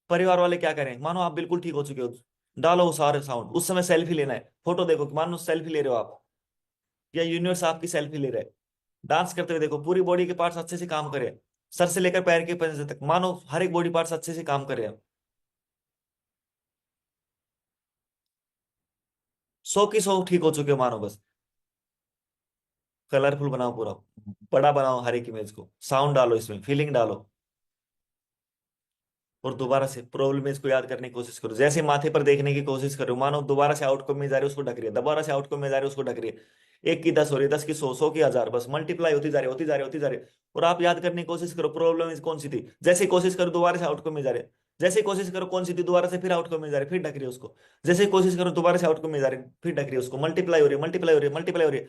परिवार वाले क्या करें, मानो आप बिल्कुल ठीक हो चुके हो। डालो वो सारे साउंड, उस समय सेल्फी लेना है, फोटो देखो, मानो सेल्फी ले रहे हो आप, या यूनिवर्स आपकी सेल्फी ले रहा है। डांस करते हुए देखो, पूरी बॉडी के पार्ट्स अच्छे से काम करें, सर से लेकर पैर के पंजे तक, मानो हर एक बॉडी पार्ट्स अच्छे से काम कर रहे हैं। 100 की 100 ठीक हो चुके हो मानो बस। कलरफुल बनाओ पूरा, बड़ा बनाओ हर एक इमेज को, साउंड डालो, इसमें फीलिंग डालो। और दोबारा से प्रॉब्लम इसको याद करने की कोशिश करो, जैसे माथे पर देखने की कोशिश करो, मानो दोबारा से आउटकम में जा रही है उसको ढक रही है, दोबारा से आउटकम में जा रही है उसको ढक रही है। 1 की 10 हो रही है, 10 की 100, 100 की 1000, बस मल्टीप्लाई होती जा रही है, होती जा रही है, होती जा रही है। और आप याद करने की कोशिश करो प्रॉब्लम इस कौन सी थी, जैसे ही कोशिश करो दोबारा से आउटकम में जा रहे हैं। जैसे ही कोशिश करो कौन सी थी, दोबारा से फिर आउटकम में जा रही है, फिर ढक रही है उसको। जैसे ही कोशिश करो दोबारा से आउटकम में जा रही है, फिर ढक रही है उसको, मल्टीप्लाई हो रही है, मल्टीप्लाई हो रही है, मल्टीप्लाई हो रही है।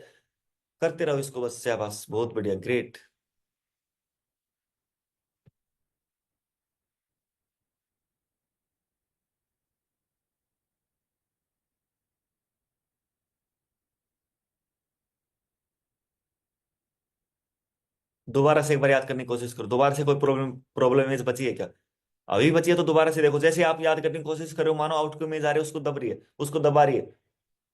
करते रहो इसको बस, शाबाश, बहुत बढ़िया, ग्रेट। दोबारा से एक बार याद करने की कोशिश करो, दोबारा से कोई प्रॉब्लम प्रॉब्लम इमेज बची है क्या। अभी बची है तो दोबारा से देखो, जैसे आप याद करने की कोशिश करो, मानो आउटकम इमेज आ रही है, उसको दब रही है, उसको दबा रही है।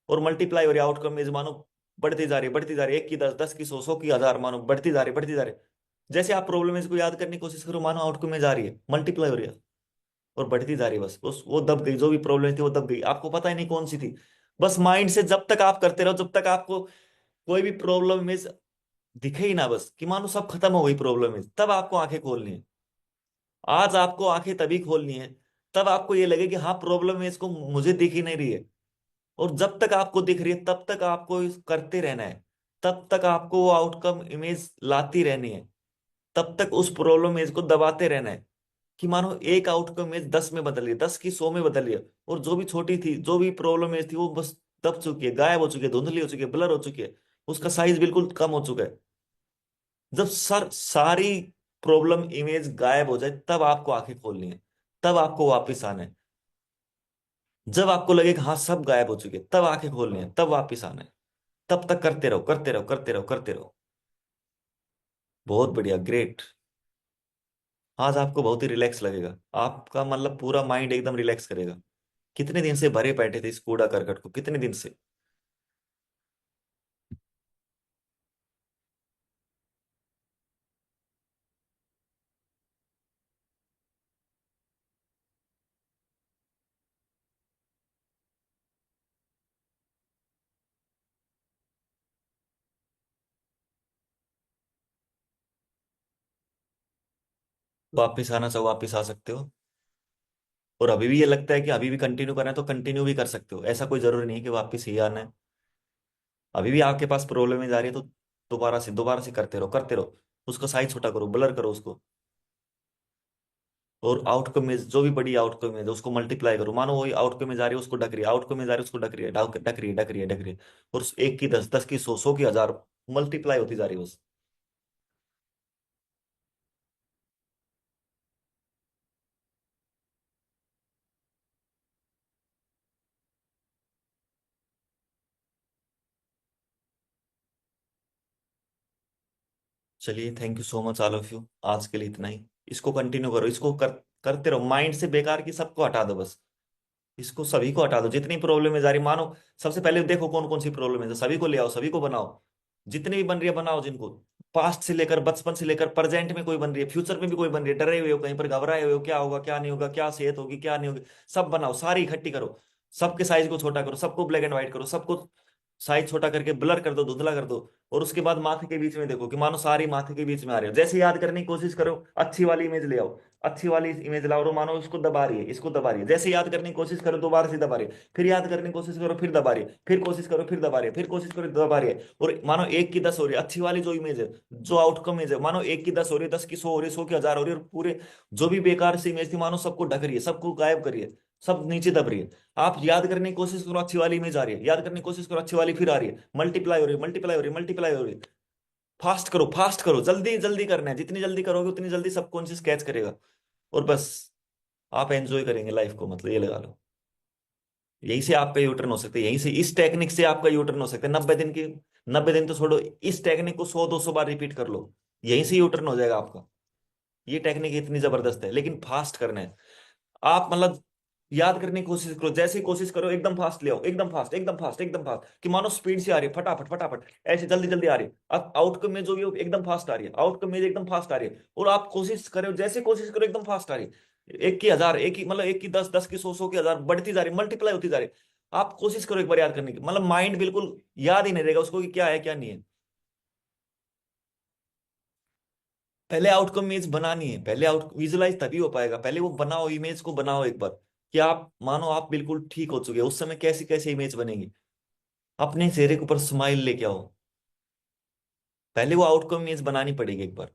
और मल्टीप्लाई हो रही है आउटकम इमेज, मानो बढ़ती जा रही है, बढ़ती जा रही है, 1 की 10, 10 की 100, 100 की 1000, मानो बढ़ती जा रही है, बढ़ती जा रही है। जैसे आप प्रॉब्लम इमेज को याद करने की कोशिश करो, मानो आउटकम इमेज आ रही है, मल्टीप्लाई हो रही है, और बढ़ती जा रही है, बस उस वो दब गई, जो भी प्रॉब्लम थी वो दब गई, आपको पता ही नहीं कौन सी थी। बस माइंड से जब तक आप करते रहो, जब तक आपको कोई भी प्रॉब्लम इमेज दिखे ही ना, बस कि मानो सब खत्म हो गई प्रॉब्लम इमेज, तब आपको आंखें खोलनी है। आज आपको आंखें तभी खोलनी है, तब आपको ये लगे कि हाँ प्रॉब्लम है, इसको मुझे दिख ही नहीं रही है। और जब तक आपको दिख रही है तब तक आपको करते रहना है, तब तक आपको वो आउटकम इमेज लाती रहनी है, तब तक उस प्रॉब्लम इमेज को दबाते रहना है। कि मानो एक आउटकम इमेज 10 में बदल रही है, 10 की 100 में बदल रही है, और जो भी छोटी थी, जो भी प्रॉब्लम इमेज थी, वो बस दब चुकी है, गायब हो चुकी है, धुंधली हो चुकी है, ब्लर हो चुकी है, उसका साइज बिल्कुल कम हो चुका है। जब सर सारी प्रॉब्लम इमेज गायब हो जाए, तब आपको आंखें खोलनी है, तब आपको वापस आना है। जब आपको लगे कि हाँ सब गायब हो चुके, तब आंखें खोलनी है, तब वापस आना है। तब तक करते रहो, करते रहो, करते रहो, करते रहो। बहुत बढ़िया, ग्रेट। आज आपको बहुत ही रिलैक्स लगेगा, आपका मतलब पूरा माइंड एकदम रिलैक्स करेगा। कितने दिन से भरे बैठे थे इस कूड़ा करकट को, कितने दिन से। वापिस आना चाहो वापिस आ सकते हो। और अभी भी ये लगता है कि अभी भी कंटिन्यू करना है तो कंटिन्यू भी कर सकते हो, ऐसा कोई जरूरी नहीं है कि वापिस ही आना है। अभी भी आपके पास प्रॉब्लम में जा रही है तो दोबारा से करते रहो। उसका साइज छोटा करो, ब्लर करो उसको। और आउटकम में जो भी बड़ी आउटकम है उसको मल्टीप्लाई करो, मानो वही आउटकम में जा रही है उसको ढक रही है, आउटकम में जा रही है उसको ढक रही है, ढक रही है, ढक रही है, ढक रही है। और उस एक की 10, 10 की 100, 100 की 1000 मल्टीप्लाई होती जा रही है बस। चलिए, thank you so much all of you, आज के लिए इतना ही। इसको कंटिन्यू करो, करते रहो, माइंड से बेकार की सबको हटा दो बस। इसको सभी को हटा दो, जितनी प्रॉब्लम है जा रही मानो। सबसे पहले देखो कौन कौन सी प्रॉब्लम है, सभी को ले आओ, सभी को बनाओ। जितनी भी बन रही है बनाओ, जिनको पास्ट से लेकर, बचपन से लेकर प्रेजेंट में कोई बन रही है, फ्यूचर में भी कोई बन रही है, डरे हुए हो कहीं पर, घबराए हुए हो, क्या होगा क्या नहीं होगा, क्या सेहत होगी क्या नहीं होगी। सब बनाओ, सारी इकट्ठी करो। सबके साइज को छोटा करो, सबको ब्लैक एंड व्हाइट करो, सबको साइज छोटा करके ब्लर कर दो, धुंधला कर दो। और उसके बाद माथे के बीच में देखो कि मानो सारी माथे के बीच में आ रही हो, जैसे याद करने की कोशिश करो, अच्छी वाली इमेज ले आओ। अच्छी वाली इमेज लाओ और मानो उसको दबा रही है, इसको दबा रही है, जैसे याद करने की कोशिश करो दोबारा से दबा रही है, फिर याद करने की कोशिश करो फिर दबा रही है, फिर कोशिश करो फिर दबा रही है, फिर कोशिश करो दबा रही है। और मानो एक की 10 हो रही है, अच्छी वाली जो इमेज है, जो आउटकम इमेज है, मानो एक की 10 हो रही है, 10 की 100 हो रही है, 100 की 1000 हो रही है, और पूरे जो भी बेकार सी इमेज थी मानो सबको ढक रही है, सबको गायब कर रही है, सब नीचे दब रही है। आप याद करने की कोशिश करो, अच्छी वाली इमेज आ रही है, याद करने की कोशिश करो, अच्छी वाली फिर आ रही है, मल्टीप्लाई हो रही है, मल्टीप्लाई हो रही है, मल्टीप्लाई हो रही है। फास्ट करो, फास्ट करो, जल्दी जल्दी करना है, जितनी जल्दी करोगे उतनी जल्दी सबकॉन्शियस कैच करेगा। और बस आप एंजॉय करेंगे लाइफ को, मतलब ये लगा लो। यहीं से आपका यूटर्न हो सकता है, यहीं से इस टेक्निक से आपका यूटर्न हो सकता है 90 दिन की। 90 दिन तो छोड़ो, इस टेक्निक को 100 200 बार रिपीट कर लो, यहीं से यूटर्न हो जाएगा आपका। ये टेक्निक इतनी जबरदस्त है, लेकिन फास्ट करना है। आप मतलब याद करने की कोशिश करो, जैसे ही कोशिश करो एकदम फास्ट ले आओ, एकदम फास्ट, एकदम फास्ट, एकदम फास्ट, कि मानो स्पीड से आ रही है, फटाफट फटाफट, ऐसे जल्दी जल्दी आ रही है। अब आउटकम में जो भी हो एकदम फास्ट आ रही है, आउटकम में एकदम फास्ट आ रही है, और आप कोशिश करो, जैसे कोशिश करो एकदम फास्ट आ रही है। एक की 1000, एक की मतलब एक की 10, 10 की 100, 100 की 1000 बढ़ती जा रही है, मल्टीप्लाई होती जा रही है। आप कोशिश करो एक बार याद करने की, मतलब माइंड बिल्कुल याद ही नहीं रहेगा उसको कि क्या है क्या नहीं है। पहले आउटकम इमेज बनानी है, पहले आउट विजुलाइज तभी हो पाएगा, पहले वो बनाओ, इमेज को बनाओ एक बार। कि आप मानो आप बिल्कुल ठीक हो चुके हो, उस समय कैसी कैसी इमेज बनेगी। अपने चेहरे के ऊपर स्माइल लेके आओ। पहले वो आउटकम इमेज बनानी पड़ेगी एक बार।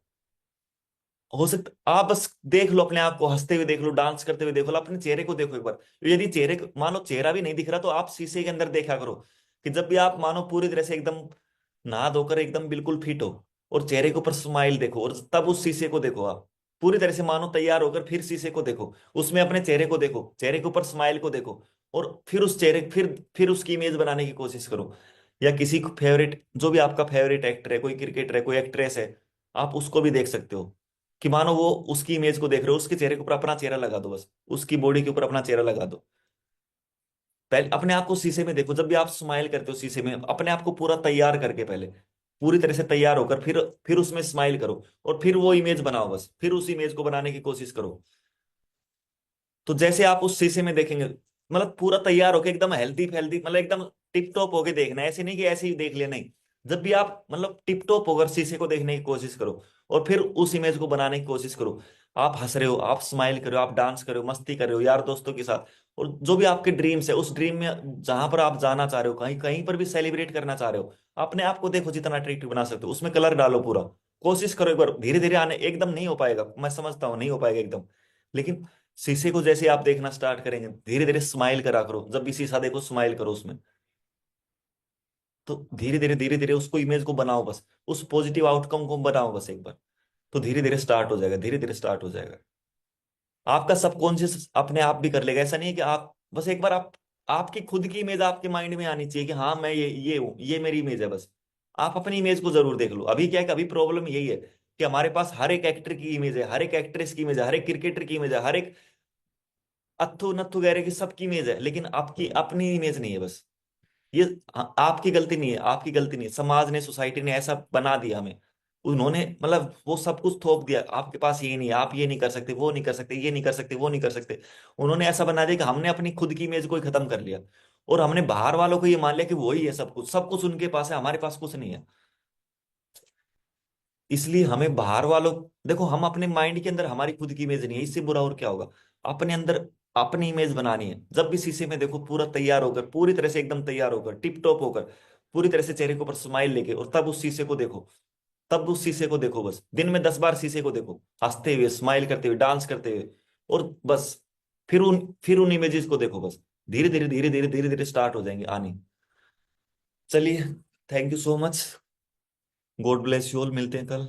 हो सकता आप बस देख लो अपने आप को, हंसते हुए देख लो, डांस करते हुए देखो, अपने चेहरे को देखो एक बार। यदि मानो चेहरा भी नहीं दिख रहा तो आप शीशे के अंदर देखा करो। कि जब भी आप मानो पूरी तरह से एकदम नहा धोकर एकदम बिल्कुल फिट हो, और चेहरे के ऊपर स्माइल देखो, और तब उस शीशे को देखो आप। पूरी तरह से मानो तैयार होकर फिर शीशे को देखो, उसमें अपने चेहरे को देखो, चेहरे के ऊपर स्माइल को देखो। और फिर उस चेहरे फिर उसकी इमेज बनाने की कोशिश करो। या किसी को फेवरेट, जो भी आपका फेवरेट एक्टर है, कोई क्रिकेटर है, कोई एक्ट्रेस है, आप उसको भी देख सकते हो। कि मानो वो उसकी इमेज को देख रहे हो, उसके चेहरे के ऊपर अपना चेहरा लगा दो बस, उसकी बॉडी के ऊपर अपना चेहरा लगा दो। पहले अपने आप को शीशे में देखो, जब भी आप स्माइल करते हो शीशे में, अपने आप को पूरा तैयार करके पहले, पूरी तरह से तैयार होकर फिर उसमें स्माइल करो। और फिर वो इमेज बनाओ बस, फिर उस इमेज को बनाने की कोशिश करो। तो जैसे आप उस शीशे में देखेंगे, मतलब पूरा तैयार होके एकदम हेल्दी हेल्दी, मतलब एकदम टिप टॉप होके देखना है, ऐसे नहीं कि ऐसे ही देख लिया, नहीं। जब भी आप मतलब टिप टॉप होकर शीशे को देखने की कोशिश करो, और फिर उस इमेज को बनाने की कोशिश करो। आप हंस रहे हो, आप स्माइल कर रहे हो, आप डांस कर रहे हो, मस्ती कर रहे हो यार दोस्तों के साथ। और जो भी आपके ड्रीम्स है, उस ड्रीम में जहां पर आप जाना चाह रहे हो, कहीं कहीं पर भी सेलिब्रेट करना चाह रहे हो, अपने आप को देखो जितना अट्रैक्टिव बना सकते हो, उसमें कलर डालो पूरा। कोशिश करो एक बार, धीरे धीरे आने, एकदम नहीं हो पाएगा, मैं समझता हूँ नहीं हो पाएगा एकदम। लेकिन शीशे को जैसे आप देखना स्टार्ट करेंगे, धीरे धीरे स्माइल करा करो, जब भी शीशा देखो स्माइल करो उसमें। तो धीरे धीरे उसको इमेज को बनाओ बस, उस पॉजिटिव आउटकम को बनाओ बस एक बार। तो धीरे धीरे स्टार्ट हो जाएगा, धीरे धीरे स्टार्ट हो जाएगा। आपका सबकॉन्शियस अपने आप भी कर लेगा, ऐसा नहीं है कि आप बस एक बार आप, आपकी खुद की इमेज आपके माइंड में आनी चाहिए कि हाँ मैं ये हूँ, ये मेरी इमेज है बस। आप अपनी इमेज को जरूर देख लो, अभी क्या है कि अभी प्रॉब्लम यही है कि हमारे पास हर एक एक्टर की इमेज है, हर एक एक्ट्रेस की इमेज है, हर एक क्रिकेटर की इमेज है, हर एक अत्थु नत्थु गैरे की सबकी इमेज है, लेकिन आपकी अपनी इमेज नहीं है बस। ये आपकी गलती नहीं है, आपकी गलती नहीं है, समाज ने, सोसाइटी ने ऐसा बना दिया हमें। उन्होंने मतलब वो सब कुछ थोप दिया, आपके पास ये नहीं है, आप ये नहीं कर सकते, वो नहीं कर सकते, ये नहीं कर सकते, वो नहीं कर सकते। उन्होंने ऐसा बना दिया कि हमने अपनी खुद की इमेज को ही खत्म कर लिया। और हमने बाहर वालों को ये मान लिया कि वही है सब कुछ, सब कुछ उनके पास है, हमारे पास कुछ नहीं है। इसलिए हमें बाहर वालों, देखो हम अपने माइंड के अंदर हमारी खुद की इमेज नहीं है, इससे बुरा और क्या होगा। अपने अंदर अपनी इमेज बनानी है। जब भी शीशे में देखो, पूरा तैयार होकर, पूरी तरह से एकदम तैयार होकर, टिप टॉप होकर, पूरी तरह से चेहरे के ऊपर स्माइल लेके, और तब उस शीशे को देखो। तब उस शीशे को देखो, बस दिन में 10 बार शीशे को देखो, हंसते हुए, स्माइल करते हुए, डांस करते हुए। और बस फिर उन इमेजेस को देखो, बस धीरे धीरे धीरे धीरे धीरे धीरे स्टार्ट हो जाएंगे आनी। चलिए, thank you so much. God bless you all, मिलते हैं कल।